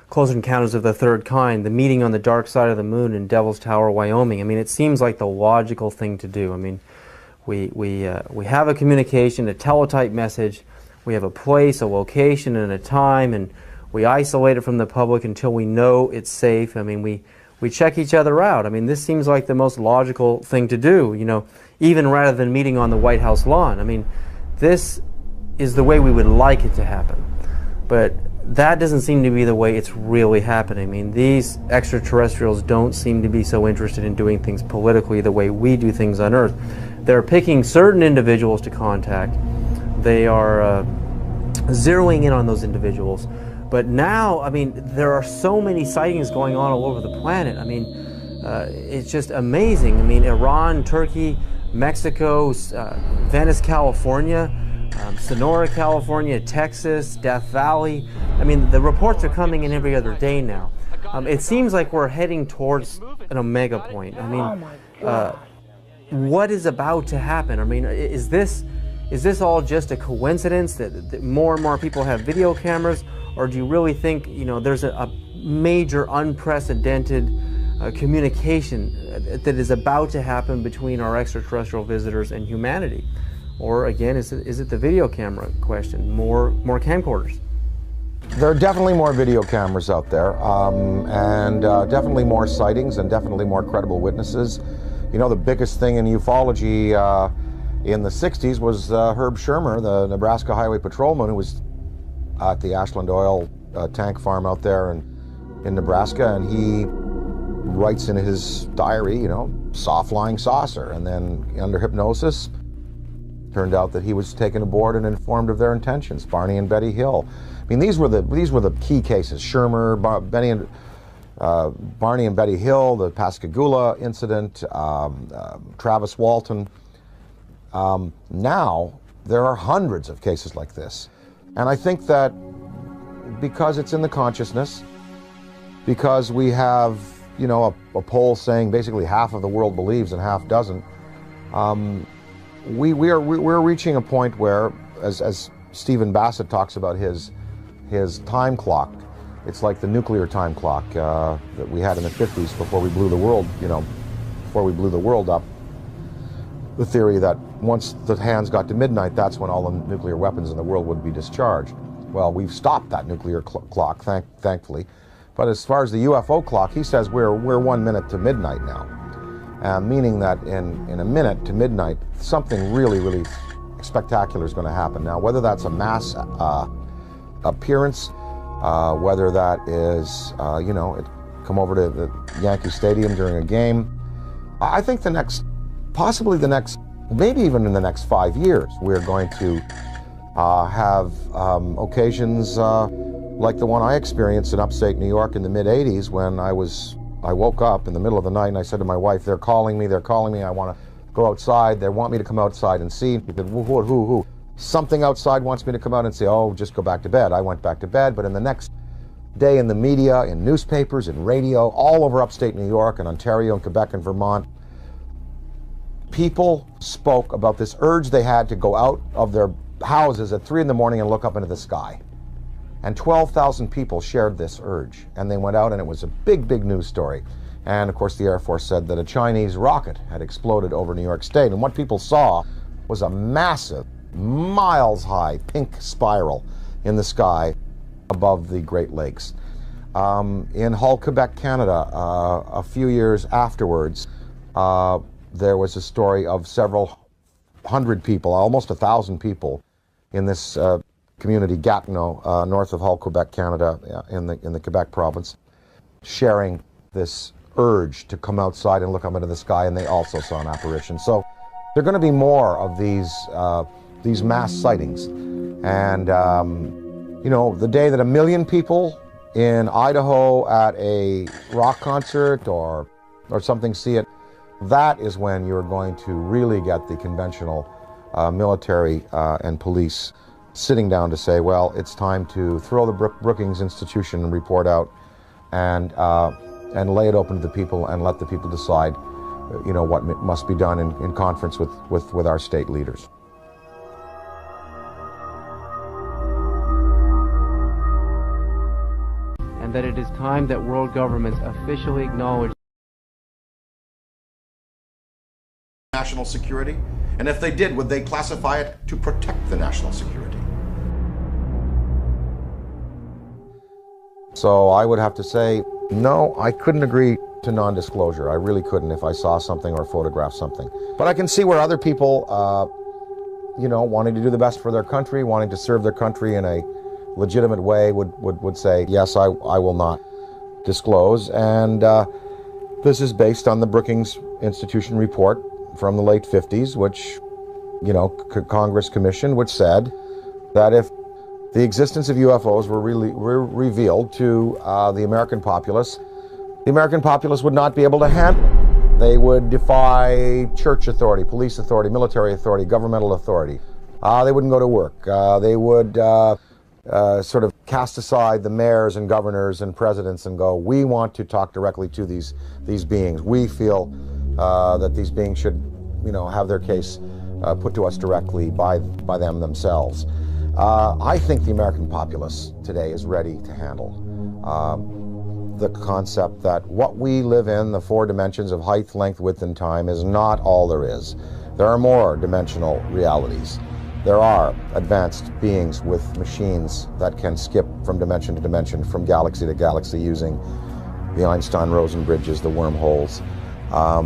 C: Close Encounters of the Third Kind, the meeting on the dark side of the moon in Devil's Tower, Wyoming, I mean, it seems like the logical thing to do. I mean, we have a communication, a teletype message, we have a place, a location, and a time, and we isolate it from the public until we know it's safe. I mean, we check each other out. I mean, this seems like the most logical thing to do, you know, even rather than meeting on the White House lawn. I mean, this is the way we would like it to happen. But that doesn't seem to be the way it's really happening. I mean, these extraterrestrials don't seem to be so interested in doing things politically the way we do things on Earth. They're picking certain individuals to contact. They are zeroing in on those individuals. But now, I mean, there are so many sightings going on all over the planet. I mean, it's just amazing. I mean, Iran, Turkey, Mexico, Venice, California, Sonora, California, Texas, Death Valley. I mean, the reports are coming in every other day now. It seems like we're heading towards an omega point. I mean, what is about to happen? I mean, is this all just a coincidence that more and more people have video cameras, or do you really think, you know, there's a major unprecedented communication that is about to happen between our extraterrestrial visitors and humanity? Or again, is it the video camera question? More camcorders?
A: There are definitely more video cameras out there, and definitely more sightings, and definitely more credible witnesses. You know, the biggest thing in ufology in the 60s was Herb Shermer, the Nebraska Highway Patrolman, who was at the Ashland Oil tank farm out there in Nebraska, and he writes in his diary, you know, saw flying saucer, and then under hypnosis, turned out that he was taken aboard and informed of their intentions. Barney and Betty Hill. I mean, these were the key cases. Shermer, Barney and Betty Hill, the Pascagoula incident, Travis Walton. Now there are hundreds of cases like this, and I think that because it's in the consciousness, because we have, you know, a poll saying basically half of the world believes and half doesn't. We're reaching a point where, as Stephen Bassett talks about his time clock, it's like the nuclear time clock that we had in the 50s before we blew the world, you know, before we blew the world up. The theory that once the hands got to midnight, that's when all the nuclear weapons in the world would be discharged. Well, we've stopped that nuclear clock, thankfully. But as far as the UFO clock, he says we're 1 minute to midnight now. Meaning that in a minute to midnight, something really, really spectacular is going to happen. Now, whether that's a mass appearance, whether that is, come over to the Yankee Stadium during a game, I think maybe even in the next 5 years, we're going to have occasions like the one I experienced in upstate New York in the mid-'80s when I woke up in the middle of the night and I said to my wife, they're calling me, I want to go outside, they want me to come outside and see. She said, who? Something outside wants me to come out and say, oh, just go back to bed. I went back to bed, but in the next day in the media, in newspapers, in radio, all over upstate New York and Ontario and Quebec and Vermont, people spoke about this urge they had to go out of their houses at 3 in the morning and look up into the sky. And 12,000 people shared this urge. And they went out and it was a big, big news story. And of course the Air Force said that a Chinese rocket had exploded over New York State. And what people saw was a massive, miles-high pink spiral in the sky above the Great Lakes. In Hull, Quebec, Canada, a few years afterwards, there was a story of several hundred people, almost 1,000 people, in this community, Gatineau, north of Hull, Quebec, Canada, in the Quebec province, sharing this urge to come outside and look up into the sky, and they also saw an apparition. So there are going to be more of these mass sightings. And, the day that 1 million people in Idaho at a rock concert or something see it, that is when you're going to really get the conventional military and police sitting down to say, well, it's time to throw the Brookings Institution report out and lay it open to the people and let the people decide, what must be done in conference with our state leaders.
C: And that it is time that world governments officially acknowledge
A: national security, and if they did, would they classify it to protect the national security? So I would have to say, no, I couldn't agree to non-disclosure. I really couldn't if I saw something or photographed something. But I can see where other people, wanting to do the best for their country, wanting to serve their country in a legitimate way would say, yes, I will not disclose. And this is based on the Brookings Institution report from the late 50s, which, Congress commissioned, which said that if the existence of UFOs were revealed to the American populace would not be able to handle it. They would defy church authority, police authority, military authority, governmental authority. They wouldn't go to work. They would sort of cast aside the mayors and governors and presidents and go, we want to talk directly to these beings. We feel that these beings should, have their case put to us directly by them themselves. I think the American populace today is ready to handle the concept that what we live in, the 4 dimensions of height, length, width, and time, is not all there is. There are more dimensional realities. There are advanced beings with machines that can skip from dimension to dimension, from galaxy to galaxy, using the Einstein-Rosen bridges, the wormholes. I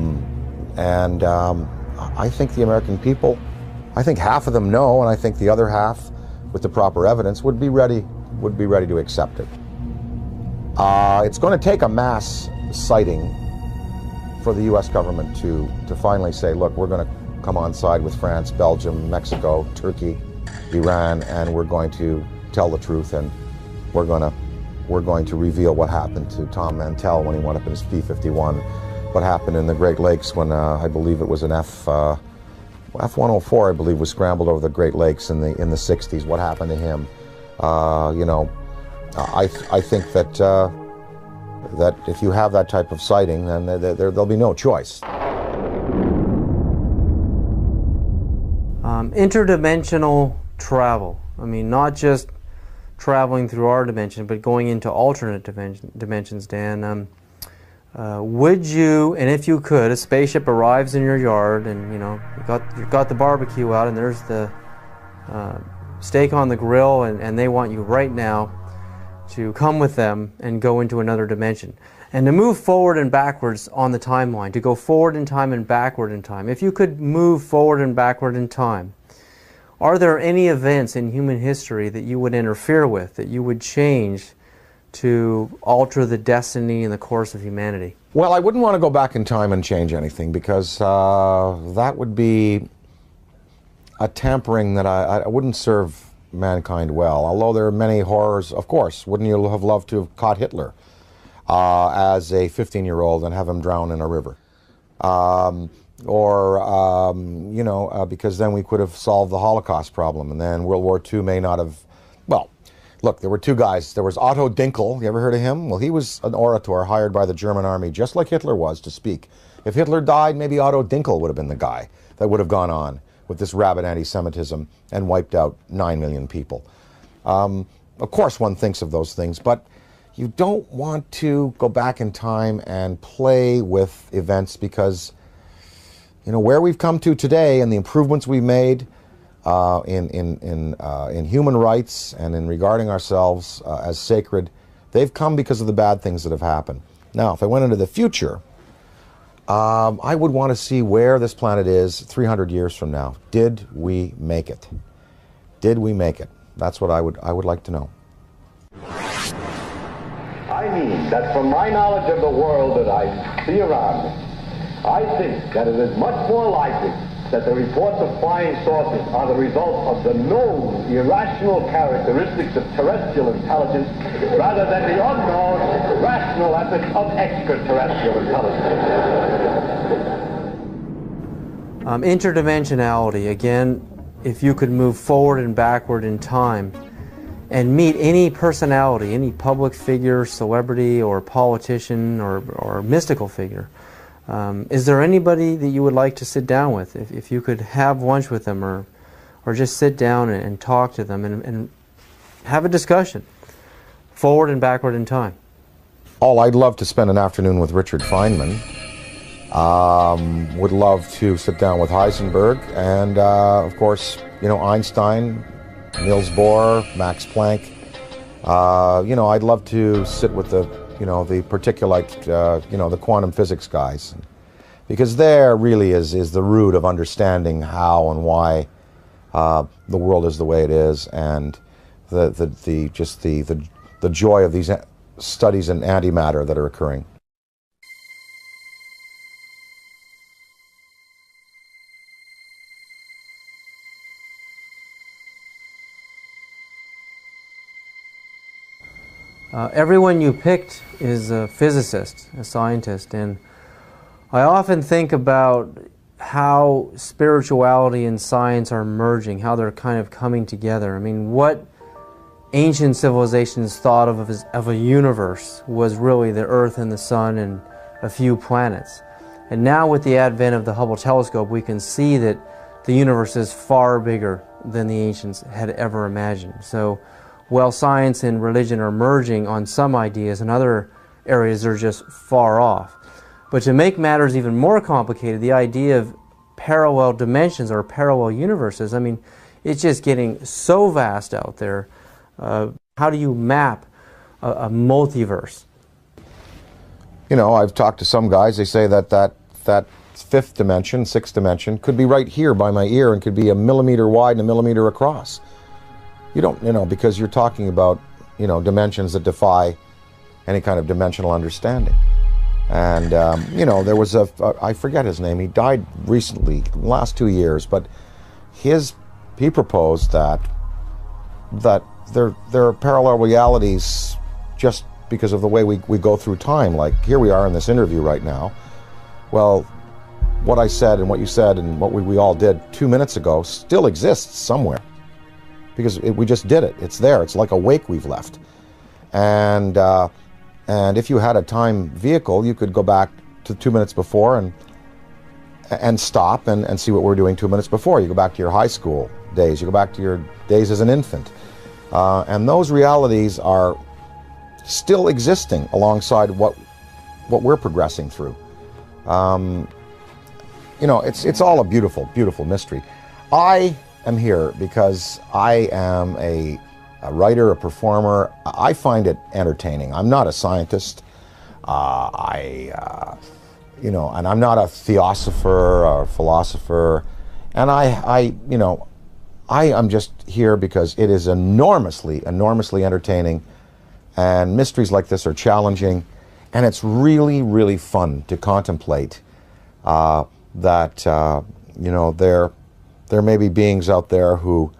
A: think the American people, I think half of them know, and I think the other half, with the proper evidence, would be ready to accept it. It's going to take a mass sighting for the U.S. government to finally say, look, we're going to come on side with France, Belgium, Mexico, Turkey, Iran, and we're going to tell the truth, and we're going to reveal what happened to Tom Mantell when he went up in his P-51, what happened in the Great Lakes when I believe it was an F-104, I believe, was scrambled over the Great Lakes in the 60s. What happened to him? I think that if you have that type of sighting, then there'll be no choice.
C: Interdimensional travel. I mean, not just traveling through our dimension, but going into alternate dimensions, Dan. Would you, and if you could, a spaceship arrives in your yard, and you've got the barbecue out, and there's the steak on the grill, and they want you right now to come with them and go into another dimension, and to move forward and backwards on the timeline, to go forward in time and backward in time. If you could move forward and backward in time, Are there any events in human history that you would interfere with, that you would change to alter the destiny and the course of humanity?
A: Well, I wouldn't want to go back in time and change anything, because that would be a tampering that I wouldn't serve mankind well. Although there are many horrors, of course. Wouldn't you have loved to have caught Hitler as a 15-year-old and have him drown in a river? You know, because then we could have solved the Holocaust problem, and then World War II may not have, well, look, there were two guys. There was Otto Dinkel. You ever heard of him? Well, he was an orator hired by the German army, just like Hitler was, to speak. If Hitler died, maybe Otto Dinkel would have been the guy that would have gone on with this rabid anti-Semitism and wiped out 9 million people. Of course, one thinks of those things, but you don't want to go back in time and play with events, because, you know, where we've come to today and the improvements we've made in human rights and in regarding ourselves as sacred, they've come because of the bad things that have happened. Now, if I went into the future, I would want to see where this planet is 300 years from now. Did we make it? Did we make it? That's what I would like to know.
M: I mean that from my knowledge of the world that I see around me, I think that it is much more likely that the reports of flying saucers are the result of the known irrational characteristics of terrestrial intelligence rather than the unknown rational efforts of extraterrestrial intelligence.
C: Interdimensionality, again, if you could move forward and backward in time and meet any personality, any public figure, celebrity, or politician, or mystical figure, is there anybody that you would like to sit down with? If you could have lunch with them, or just sit down and talk to them and have a discussion, forward and backward in time?
A: Oh, I'd love to spend an afternoon with Richard Feynman. Would love to sit down with Heisenberg, and of course, you know, Einstein, Niels Bohr, Max Planck. You know, I'd love to sit with the particulate, the quantum physics guys, because there really is the root of understanding how and why the world is the way it is, and the joy of these studies in antimatter that are occurring.
C: Everyone you picked is a physicist, a scientist, and I often think about how spirituality and science are merging, how they're kind of coming together. I mean, what ancient civilizations thought of a universe was really the Earth and the Sun and a few planets. And now with the advent of the Hubble telescope, we can see that the universe is far bigger than the ancients had ever imagined. So while science and religion are merging on some ideas, in other areas they're just far off. But to make matters even more complicated, the idea of parallel dimensions or parallel universes, I mean, it's just getting so vast out there. How do you map a multiverse?
A: You know, I've talked to some guys, they say that fifth dimension, sixth dimension, could be right here by my ear and could be a millimeter wide and a millimeter across. You don't, because you're talking about, dimensions that defy any kind of dimensional understanding. And, there was I forget his name, he died recently, in the last 2 years, but he proposed that there are parallel realities just because of the way we go through time. Like, here we are in this interview right now. Well, what I said and what you said and what we all did 2 minutes ago still exists somewhere. Because we just did it. It's there. It's like a wake we've left. And if you had a time vehicle, you could go back to 2 minutes before and stop and see what we're doing 2 minutes before. You go back to your high school days. You go back to your days as an infant. And those realities are still existing alongside what we're progressing through. It's all a beautiful, beautiful mystery. I am here because I am a writer, a performer. I find it entertaining. I'm not a scientist. And I'm not a theosopher or philosopher. And I I am just here because it is enormously entertaining, and mysteries like this are challenging, and it's really, really fun to contemplate that you know, there may be beings out there who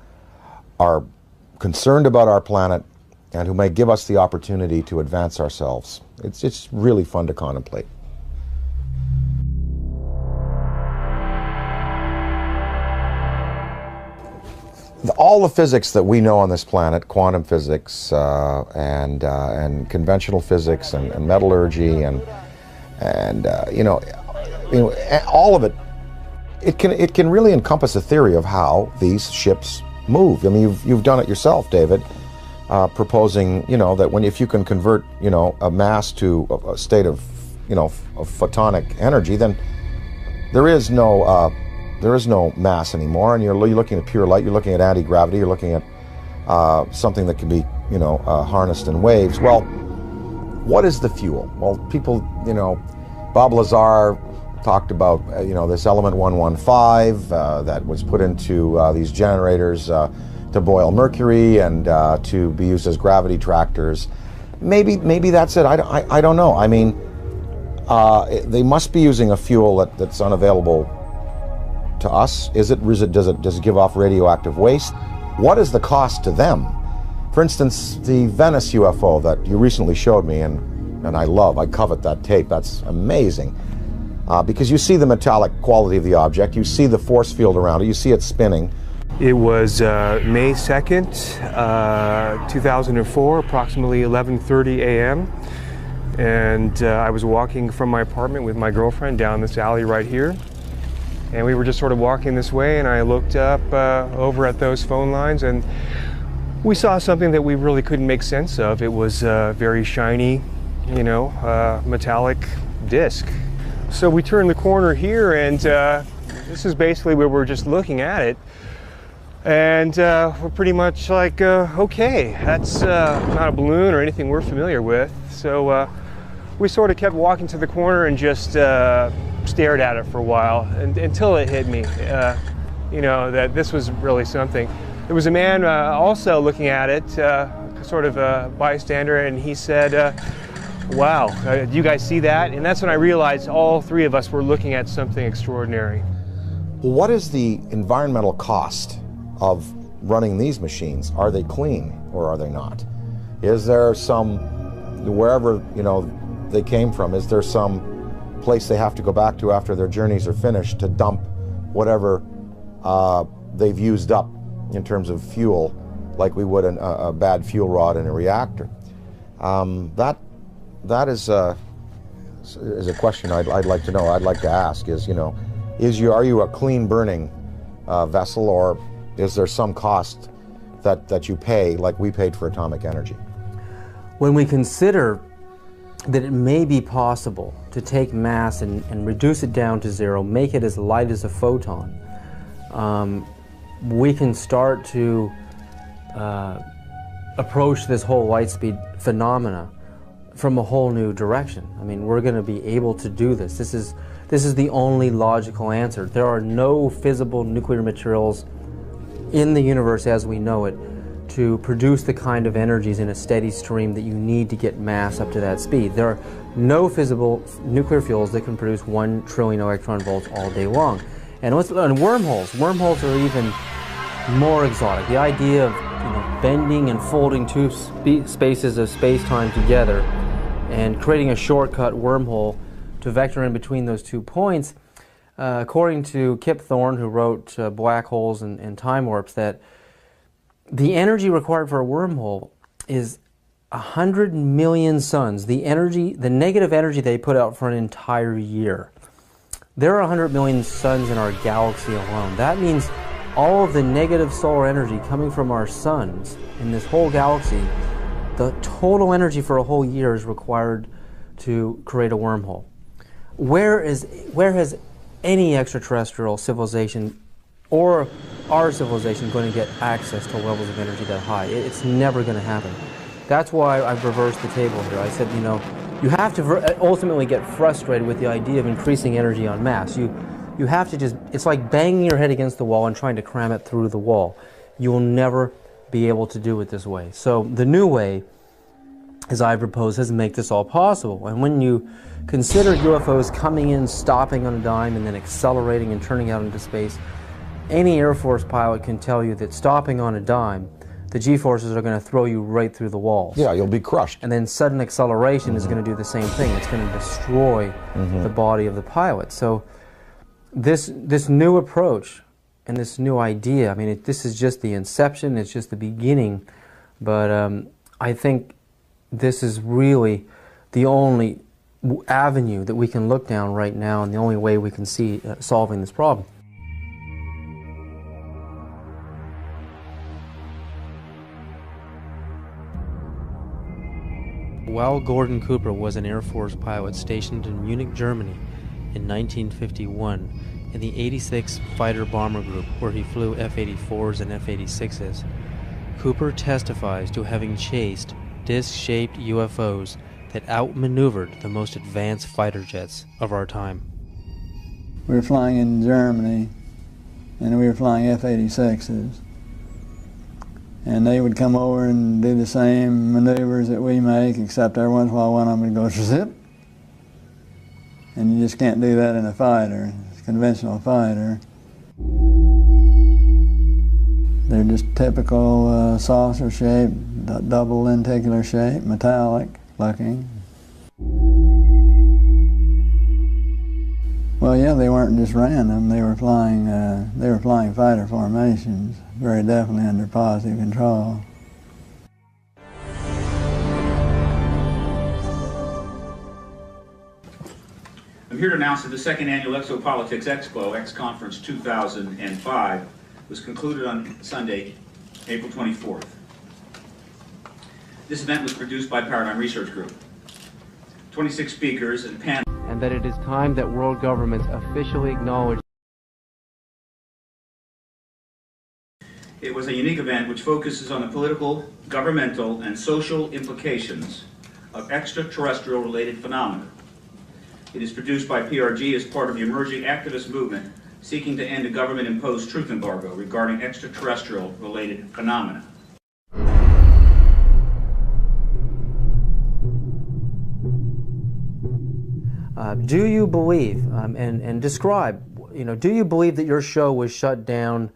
A: are concerned about our planet and who may give us the opportunity to advance ourselves. It's really fun to contemplate. All the physics that we know on this planet, quantum physics and conventional physics and metallurgy and you know, all of it, it can really encompass a theory of how these ships move. I mean, you've done it yourself, David, proposing, you know, that if you can convert, you know, a mass to a state of, you know, of photonic energy, then there is no mass anymore, and you're looking at pure light, you're looking at anti-gravity, you're looking at something that can be, you know, harnessed in waves. Well, what is the fuel? Well, people, you know, Bob Lazar talked about, you know, this element 115 that was put into these generators to boil mercury and to be used as gravity tractors. Maybe that's it. I don't know. I mean, they must be using a fuel that's unavailable to us. Does it give off radioactive waste? What is the cost to them? For instance, the Venice UFO that you recently showed me, and I covet that tape. That's amazing. Because you see the metallic quality of the object, you see the force field around it, you see it spinning.
N: It was May 2nd, 2004, approximately 11:30 a.m. And I was walking from my apartment with my girlfriend down this alley right here. And we were just sort of walking this way, and I looked up over at those phone lines, and we saw something that we really couldn't make sense of. It was a very shiny, you know, metallic disc. So we turned the corner here, and this is basically where we're just looking at it. And we're pretty much like, okay, that's not a balloon or anything we're familiar with. So we sort of kept walking to the corner and just stared at it for a while until it hit me, you know, that this was really something. There was a man also looking at it, sort of a bystander, and he said, wow, do you guys see that? And that's when I realized all three of us were looking at something extraordinary.
A: What is the environmental cost of running these machines? Are they clean or are they not? Is there some, wherever, you know, they came from, is there some place they have to go back to after their journeys are finished to dump whatever they've used up in terms of fuel, like we would a bad fuel rod in a reactor? That is a question I'd like to know. I'd like to ask is, you know, are you a clean burning vessel, or is there some cost that you pay like we paid for atomic energy?
C: When we consider that it may be possible to take mass and reduce it down to zero, make it as light as a photon, we can start to approach this whole light speed phenomena from a whole new direction. I mean, we're going to be able to do this. This is the only logical answer. There are no fissile nuclear materials in the universe as we know it to produce the kind of energies in a steady stream that you need to get mass up to that speed. There are no fissile nuclear fuels that can produce 1 trillion electron volts all day long. And wormholes are even more exotic. The idea of, you know, bending and folding two spaces of space-time together and creating a shortcut wormhole to vector in between those 2 points, according to Kip Thorne, who wrote Black Holes and Time Warps, that the energy required for a wormhole is 100 million suns, the negative energy they put out for an entire year. There are 100 million suns in our galaxy alone. That means all of the negative solar energy coming from our suns in this whole galaxy, the total energy for a whole year is required to create a wormhole. Where has any extraterrestrial civilization or our civilization going to get access to levels of energy that high? It's never going to happen. That's why I've reversed the table here. I said, you know, you have to ultimately get frustrated with the idea of increasing energy en masse. You have to just, it's like banging your head against the wall and trying to cram it through the wall. you will never be able to do it this way. So the new way, as I propose, is to make this all possible. And when you consider UFOs coming in, stopping on a dime, and then accelerating and turning out into space, any Air Force pilot can tell you that stopping on a dime, the G-forces are going to throw you right through the walls.
A: Yeah, you'll be crushed.
C: And then sudden acceleration is going to do the same thing. It's going to destroy the body of the pilot. So this new approach and this new idea, I mean, this is just the inception, it's just the beginning, but I think this is really the only avenue that we can look down right now, and the only way we can see solving this problem. While Gordon Cooper was an Air Force pilot stationed in Munich, Germany in 1951 in the 86 Fighter Bomber Group, where he flew F-84s and F-86s, Cooper testifies to having chased disc-shaped UFOs that outmaneuvered the most advanced fighter jets of our time.
G: We were flying in Germany, and we were flying F-86s. And they would come over and do the same maneuvers that we make, except every once in a while one of them would go zip. And you just can't do that in a fighter, a conventional fighter. They're just typical saucer shape, double lenticular shape, metallic looking. Well, yeah, they weren't just random. They were flying fighter formations, very definitely under positive control.
O: I'm here to announce that the second annual Exopolitics Expo, X-Conference 2005, was concluded on Sunday, April 24th. This event was produced by Paradigm Research Group. 26 speakers and panels.
C: And that it is time that world governments officially acknowledge.
O: It was a unique event which focuses on the political, governmental, and social implications of extraterrestrial related phenomena. It is produced by PRG as part of the emerging activist movement seeking to end a government-imposed truth embargo regarding extraterrestrial related phenomena.
C: Do you believe, and describe, do you believe that your show was shut down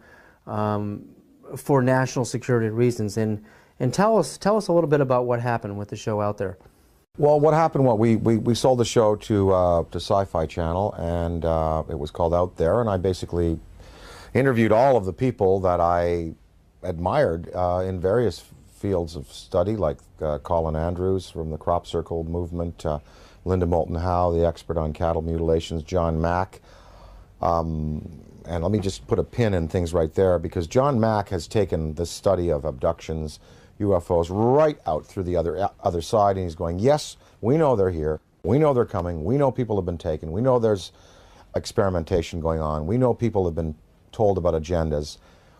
C: for national security reasons? And tell us a little bit about what happened with the show out there.
A: Well, what happened, we sold the show to Sci-Fi Channel, and it was called Out There, and I basically interviewed all of the people that I admired in various fields of study, like Colin Andrews from the Crop Circle movement, Linda Moulton Howe, the expert on cattle mutilations, John Mack. And let me just put a pin in things right there, because John Mack has taken the study of abductions, UFOs, right out through the other side, and he's going, yes, we know they're here, we know they're coming, we know people have been taken, we know there's experimentation going on, we know people have been told about agendas.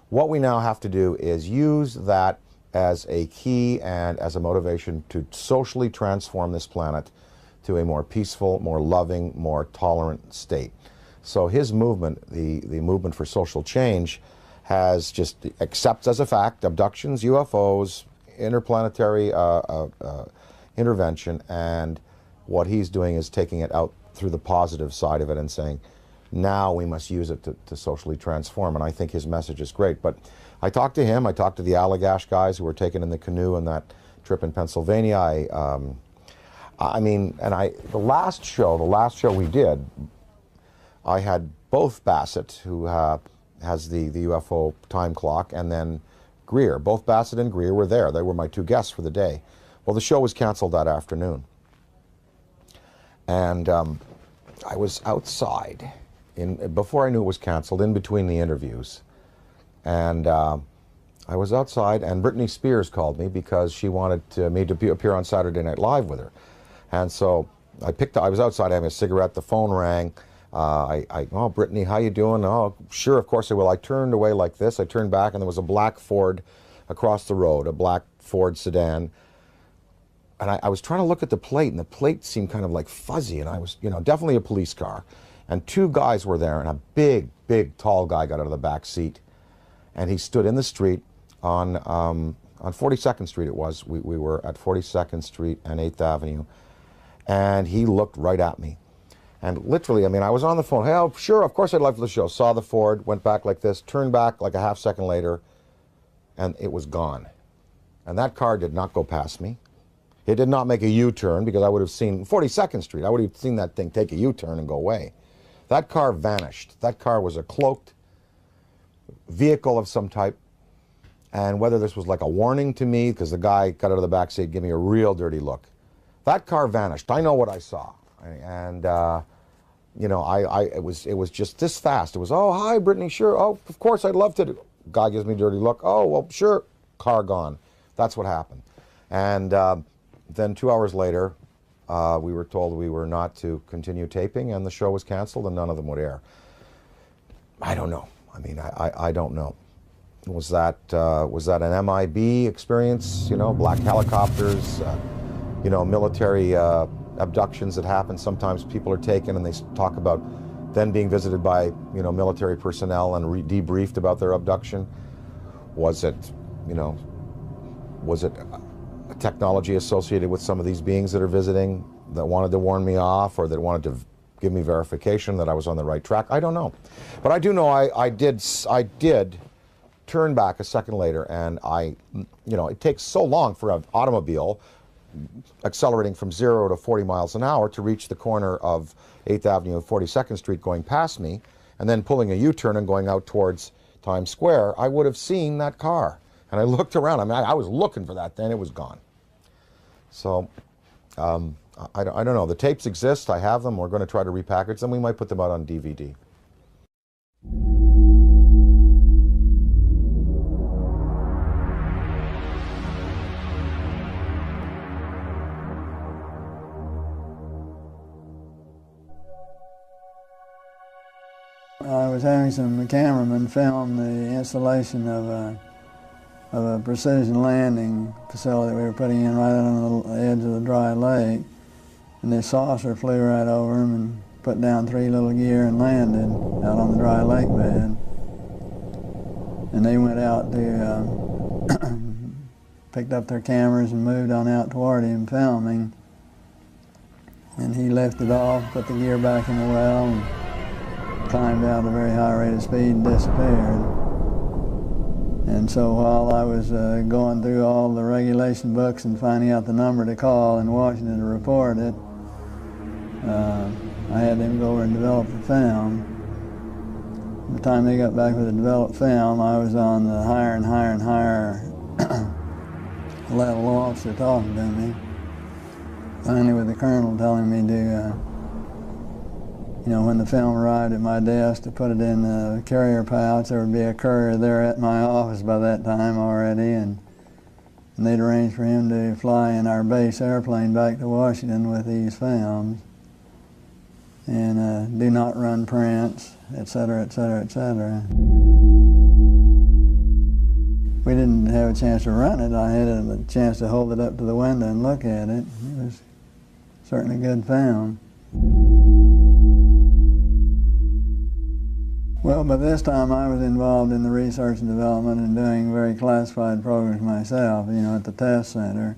A: What we now have to do is use that as a key and as a motivation to socially transform this planet to a more peaceful, more loving, more tolerant state. So his movement, the movement for social change, has just accepts as a fact abductions, UFOs, interplanetary intervention, and what he's doing is taking it out through the positive side of it and saying, now we must use it to socially transform. And I think his message is great. But I talked to him, I talked to the Allagash guys who were taken in the canoe on that trip in Pennsylvania. The last show we did, I had both Bassett, who has the UFO time clock, and then Greer. Both Bassett and Greer were there. They were my two guests for the day. Well, the show was canceled that afternoon. And I was outside, before I knew it was canceled, in between the interviews. And I was outside, and Britney Spears called me because she wanted me to appear on Saturday Night Live with her. And so I was outside having a cigarette, the phone rang. Oh, Brittany, how you doing? Oh, sure, of course I will. I turned away like this. I turned back, and there was a black Ford across the road, a black Ford sedan. And I was trying to look at the plate, and the plate seemed kind of like fuzzy, and I was, definitely a police car. And two guys were there, and a big, tall guy got out of the back seat. And he stood in the street on 42nd Street it was. We were at 42nd Street and 8th Avenue. And he looked right at me. And literally, I mean, I was on the phone. Hey, oh, sure, of course I'd love the show. Saw the Ford, went back like this, turned back like a half second later, and it was gone. And that car did not go past me. It did not make a U-turn, because I would have seen 42nd Street. I would have seen that thing take a U-turn and go away. That car vanished. That car was a cloaked vehicle of some type. And whether this was like a warning to me, because the guy got out of the back seat, gave me a real dirty look. That car vanished. I know what I saw. And, you know, it was just this fast. It was, oh, hi, Brittany, sure. Oh, of course, I'd love to. Guy gives me a dirty look. Oh, well, sure. Car gone. That's what happened. And then 2 hours later, we were told we were not to continue taping, and the show was canceled, and none of them would air. I don't know. I mean, I don't know. Was that an MIB experience? You know, black helicopters, you know, military abductions that happen. Sometimes people are taken and they talk about then being visited by, you know, military personnel and debriefed about their abduction. Was it, you know, was it a technology associated with some of these beings that are visiting that wanted to warn me off, or that wanted to give me verification that I was on the right track? I don't know. But I do know I did turn back a second later, and you know, it takes so long for an automobile accelerating from 0 to 40 miles an hour to reach the corner of 8th Avenue and 42nd Street going past me, and then pulling a U-turn and going out towards Times Square. I would have seen that car. And I looked around. I mean, I was looking for that then. It was gone. So, I don't know. The tapes exist. I have them. We're going to try to repackage them. We might put them out on DVD.
G: I was having some cameramen film the installation of a precision landing facility we were putting in right on the edge of the dry lake. And this saucer flew right over them and put down 3 little gear and landed out on the dry lake bed. And they went out to, picked up their cameras and moved on out toward him filming. And he lifted off, put the gear back in the well, and climbed out at a very high rate of speed and disappeared. And so while I was going through all the regulation books and finding out the number to call in Washington to report it, I had them go over and develop the film. By the time they got back with the developed film, I was on the higher and higher and higher level officer talking to me. Finally with the colonel telling me to you know, when the film arrived at my desk, to put it in the carrier pouch. There would be a courier there at my office by that time already, and they'd arranged for him to fly in our base airplane back to Washington with these films, and do not run prints, etc., etc., etc. We didn't have a chance to run it. I had a chance to hold it up to the window and look at it. It was certainly a good film. Well, by this time I was involved in the research and development and doing very classified programs myself, you know, at the test center.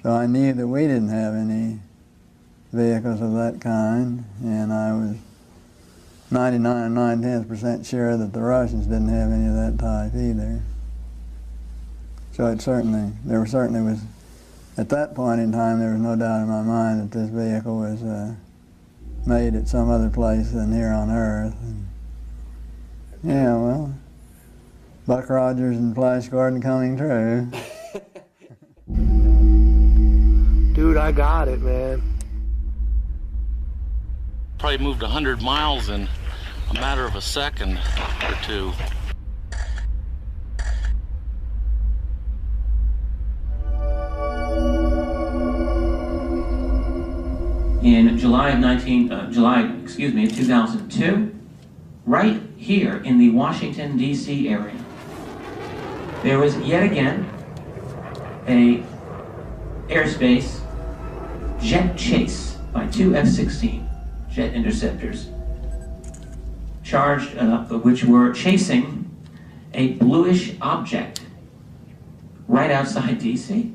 G: So I knew that we didn't have any vehicles of that kind, and I was 99 9/10% sure that the Russians didn't have any of that type either. So it certainly, there certainly was, at that point in time, there was no doubt in my mind that this vehicle was made at some other place than here on Earth. Yeah, well, Buck Rogers and Flash Gordon coming true.
P: Dude, I got it, man.
J: Probably moved 100 miles in a matter of a second or two.
Q: In July of 2002, right here in the Washington, D.C. area, there was yet again a airspace jet chase by 2 F-16 jet interceptors, charged, which were chasing a bluish object right outside D.C.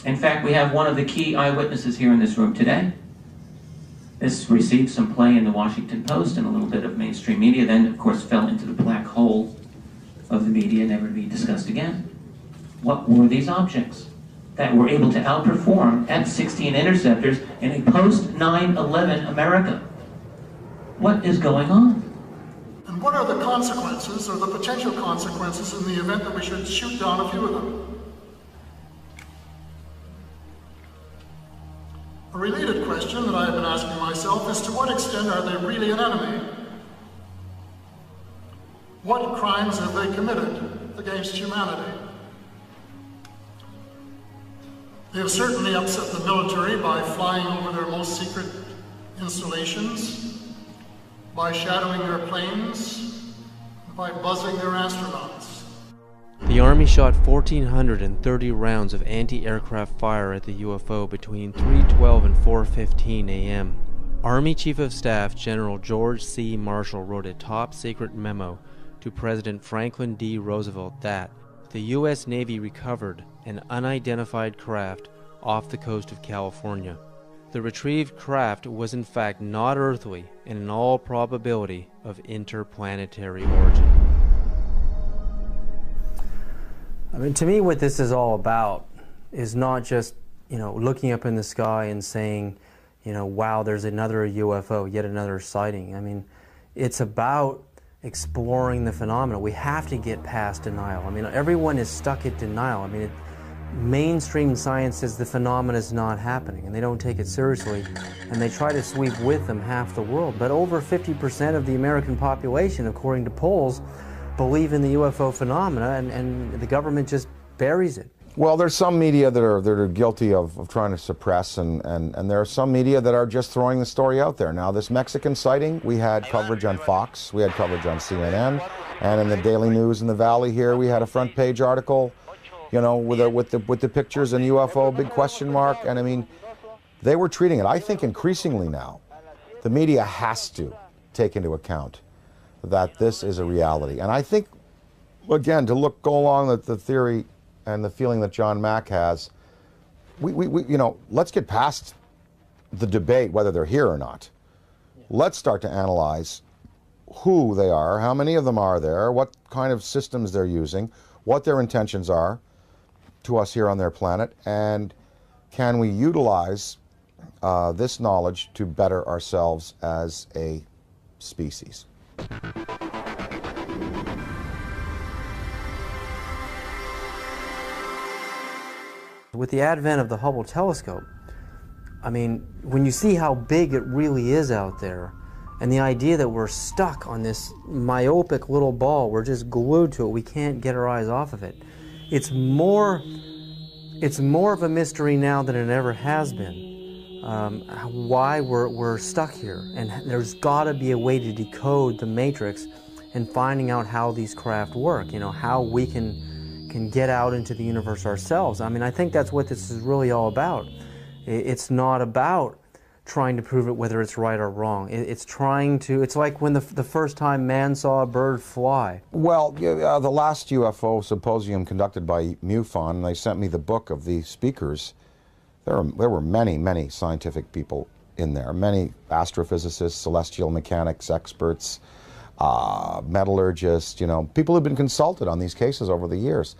Q: In fact, we have one of the key eyewitnesses here in this room today. This received some play in the Washington Post and a little bit of mainstream media, then of course fell into the black hole of the media, never to be discussed again. What were these objects that were able to outperform F-16 interceptors in a post-9/11 America? What is going on?
B: And what are the consequences, or the potential consequences, in the event that we should shoot down a few of them? A related question that I have been asking myself is, to what extent are they really an enemy? What crimes have they committed against humanity? They have certainly upset the military by flying over their most secret installations, by shadowing their planes, by buzzing their astronauts.
C: The Army shot 1,430 rounds of anti-aircraft fire at the UFO between 3:12 and 4:15 a.m. Army Chief of Staff General George C. Marshall wrote a top-secret memo to President Franklin D. Roosevelt that the U.S. Navy recovered an unidentified craft off the coast of California. The retrieved craft was in fact not earthly and in all probability of interplanetary origin.
R: I mean, to me, what this is all about is not just, looking up in the sky and saying, wow, there's another UFO, yet another sighting. I mean, it's about exploring the phenomena. We have to get past denial. I mean, everyone is stuck at denial. I mean, mainstream science says the phenomena is not happening, and they don't take it seriously, and they try to sweep with them half the world. But over 50% of the American population, according to polls, believe in the UFO phenomena, and the government just buries it.
A: Well, there's some media that are guilty of trying to suppress, and there are some media that are just throwing the story out there. Now, this Mexican sighting, we had coverage on Fox, we had coverage on CNN, and in the Daily News in the Valley here, we had a front page article, with the pictures and UFO, big question mark, and I mean, they were treating it. I think increasingly now, the media has to take into account that this is a reality. And I think, again, to go along with the theory and the feeling that John Mack has, let's get past the debate whether they're here or not. Let's start to analyze who they are, how many of them are there, what kind of systems they're using, what their intentions are to us here on their planet, and can we utilize this knowledge to better ourselves as a species.
R: With the advent of the Hubble telescope, I mean, when you see how big it really is out there, and the idea that we're stuck on this myopic little ball, we're just glued to it, we can't get our eyes off of it. It's more of a mystery now than it ever has been. Why we're stuck here, and there's got to be a way to decode the matrix and finding out how these craft work, how we can get out into the universe ourselves. I mean, I think that's what this is really all about. It's not about trying to prove it whether it's right or wrong. It's like when the first time man saw a bird fly.
A: Well, the last UFO symposium conducted by MUFON, they sent me the book of the speakers. There were many scientific people in there, many astrophysicists, celestial mechanics experts, metallurgists, people who've been consulted on these cases over the years.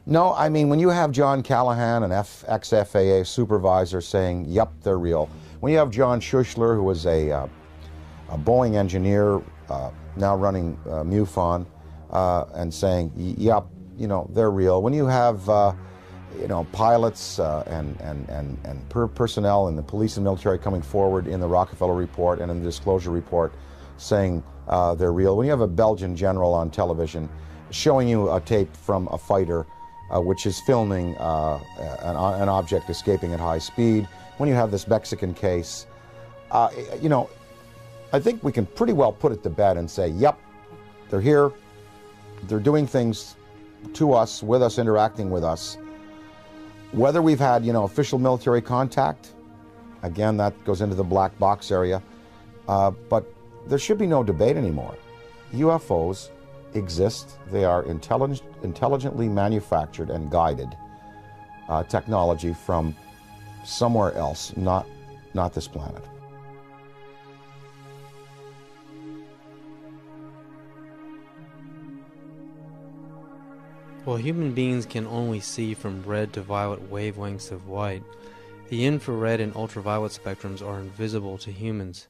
A: No, I mean, when you have John Callahan, an ex-FAA supervisor, saying, yep, they're real. When you have John Schuessler, who was a Boeing engineer, now running MUFON, and saying, yep, they're real. When you have pilots and personnel in the police and military coming forward in the Rockefeller Report and in the Disclosure Report saying they're real. When you have a Belgian general on television showing you a tape from a fighter which is filming an object escaping at high speed. When you have this Mexican case, I think we can pretty well put it to bed and say, yep, they're here, they're doing things to us, with us, interacting with us. Whether we've had, official military contact, again, that goes into the black box area, but there should be no debate anymore. UFOs exist. They are intelligently manufactured and guided technology from somewhere else, not this planet.
C: While human beings can only see from red to violet wavelengths of light, the infrared and ultraviolet spectrums are invisible to humans.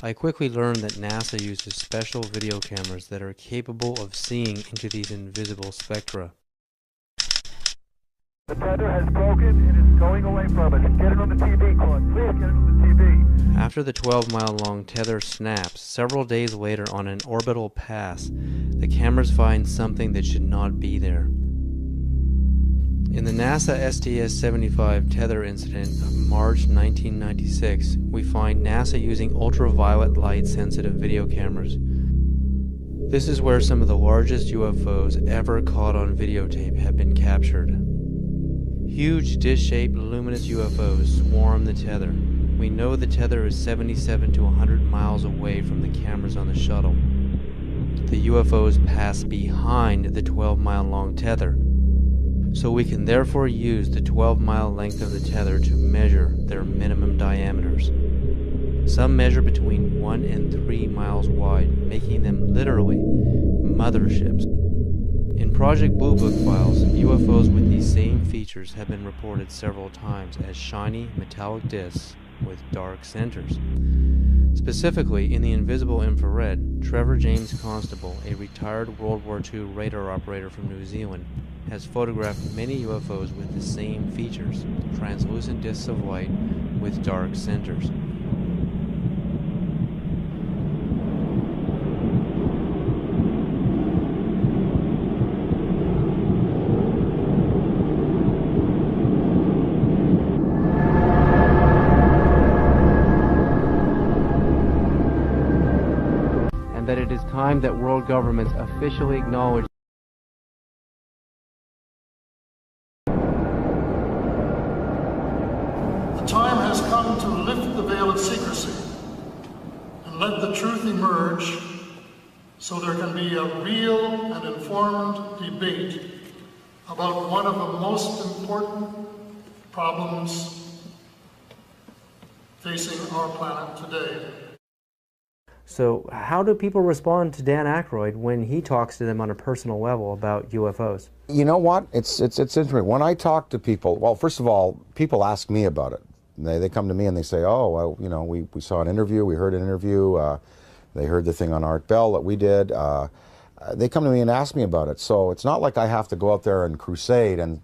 C: I quickly learned that NASA uses special video cameras that are capable of seeing into these invisible spectra.
P: The tether has broken and is going away from us. Get it on the TV, Claude. Please get it on the TV.
C: After the 12-mile-long tether snaps, several days later on an orbital pass, the cameras find something that should not be there. In the NASA STS-75 tether incident of March 1996, we find NASA using ultraviolet light-sensitive video cameras. This is where some of the largest UFOs ever caught on videotape have been captured. Huge dish-shaped luminous UFOs swarm the tether. We know the tether is 77 to 100 miles away from the cameras on the shuttle. The UFOs pass behind the 12-mile-long tether, so we can therefore use the 12-mile length of the tether to measure their minimum diameters. Some measure between 1 and 3 miles wide, making them literally motherships. In Project Blue Book files, UFOs with these same features have been reported several times as shiny metallic discs with dark centers. Specifically, in the invisible infrared, Trevor James Constable, a retired World War II radar operator from New Zealand, has photographed many UFOs with the same features, translucent discs of light with dark centers. That it is time that world governments officially acknowledge
B: the time has come to lift the veil of secrecy and let the truth emerge so there can be a real and informed debate about one of the most important problems facing our planet today.
R: So how do people respond to Dan Aykroyd when he talks to them on a personal level about UFOs?
A: You know what? It's interesting. When I talk to people, well, first of all, people ask me about it. They come to me and they say, oh, well, you know, we saw an interview, we heard an interview, they heard the thing on Art Bell that we did. They come to me and ask me about it. So it's not like I have to go out there and crusade and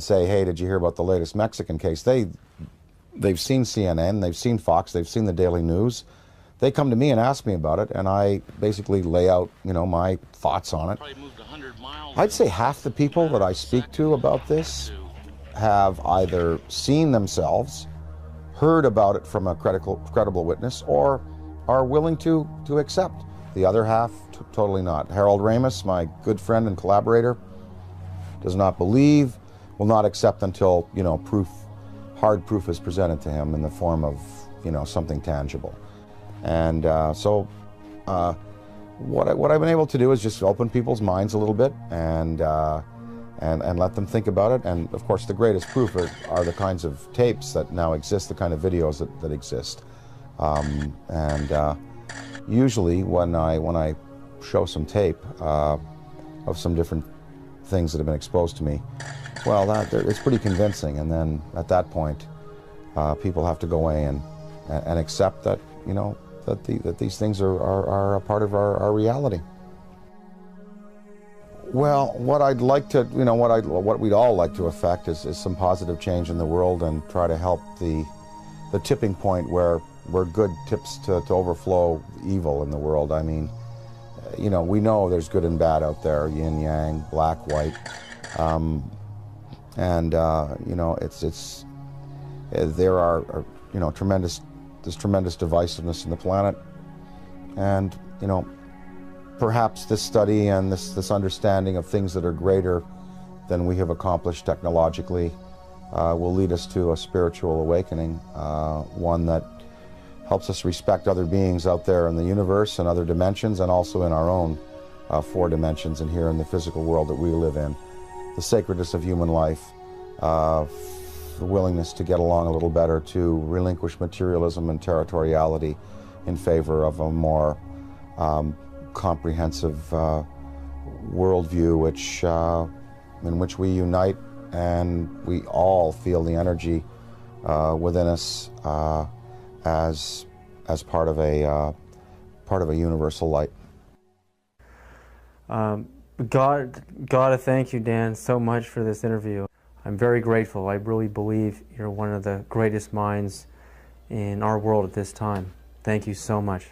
A: say, hey, did you hear about the latest Mexican case? They've seen CNN, they've seen Fox, they've seen the Daily News. They come to me and ask me about it, and I basically lay out, you know, my thoughts on it. I'd say half the people that I speak to about this have either seen themselves, heard about it from a credible witness, or are willing to accept. The other half, totally not. Harold Ramis, my good friend and collaborator, does not believe, will not accept until, you know, hard proof is presented to him in the form of, you know, something tangible. And so what I've been able to do is just open people's minds a little bit and let them think about it. And of course, the greatest proof are the kinds of tapes that now exist, the kind of videos that exist. Usually, when I show some tape of some different things that have been exposed to me, well, it's pretty convincing. And then at that point, people have to go away and accept that, you know, that these things are a part of our reality. Well, what I'd like to, you know, what we'd all like to affect is some positive change in the world and try to help the tipping point where good tips to overflow evil in the world. I mean, you know, we know there's good and bad out there, yin yang, black, white, you know, there are you know, there's tremendous divisiveness in the planet, and, you know, perhaps this study and this understanding of things that are greater than we have accomplished technologically will lead us to a spiritual awakening, one that helps us respect other beings out there in the universe and other dimensions, and also in our own four dimensions and here in the physical world that we live in. The sacredness of human life, the willingness to get along a little better, to relinquish materialism and territoriality in favor of a more comprehensive worldview in which we unite and we all feel the energy within us as part of a universal light.
R: Gotta thank you, Dan, so much for this interview. I'm very grateful. I really believe you're one of the greatest minds in our world at this time. Thank you so much.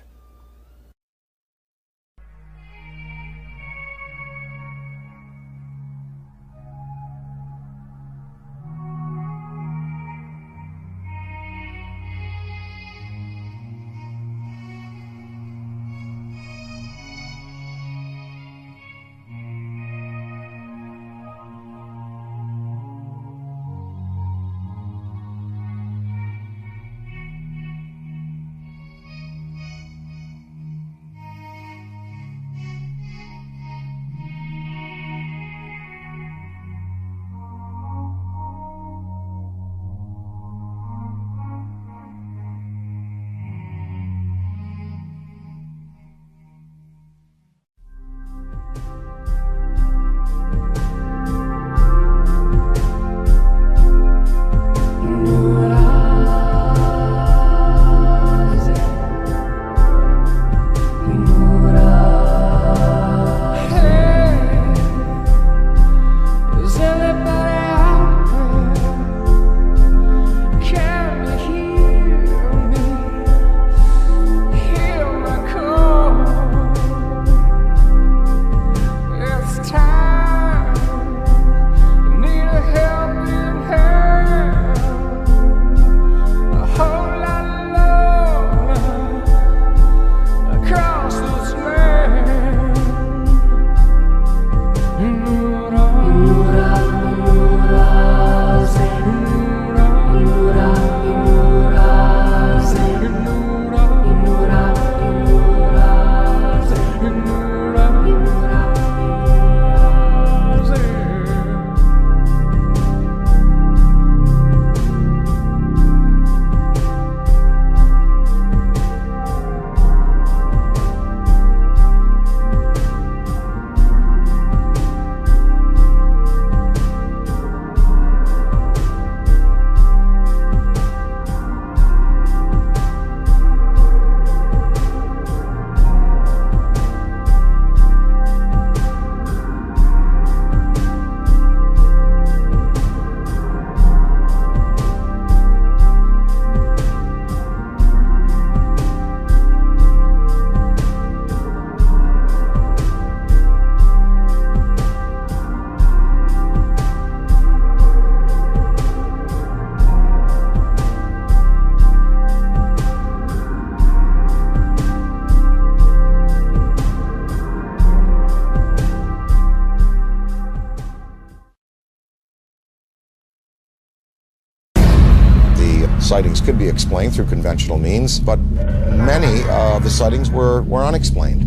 A: Sightings could be explained through conventional means, but many of the sightings were unexplained.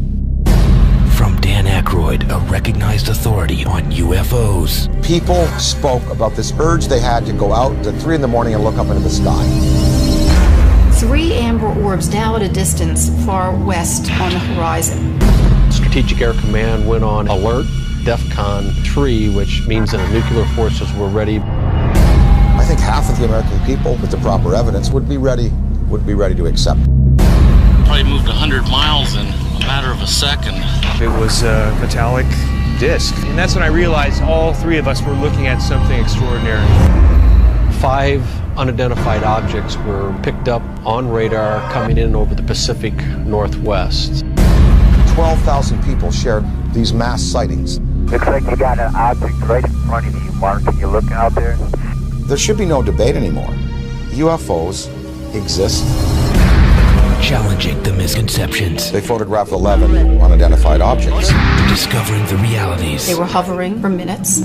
S: From Dan Aykroyd, a recognized authority on UFOs.
A: People spoke about this urge they had to go out at 3 in the morning and look up into the sky.
L: 3 amber orbs now at a distance far west on the horizon.
I: Strategic Air Command went on alert, DEFCON 3, which means that the nuclear forces were ready.
A: I think half of the American people, with the proper evidence, would be ready to accept.
J: Probably moved 100 miles in a matter of a second.
N: It was a metallic disc, and that's when I realized all 3 of us were looking at something extraordinary.
I: 5 unidentified objects were picked up on radar coming in over the Pacific Northwest.
A: 12,000 people shared these mass sightings.
P: Looks like you got an object right in front of you, Mark. Can you look out there?
A: There should be no debate anymore. UFOs exist.
S: Challenging the misconceptions.
A: They photographed 11 unidentified objects.
S: Discovering the realities.
L: They were hovering for minutes.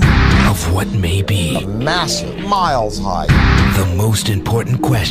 S: Of what may be.
A: Massive, miles high.
S: The most important question.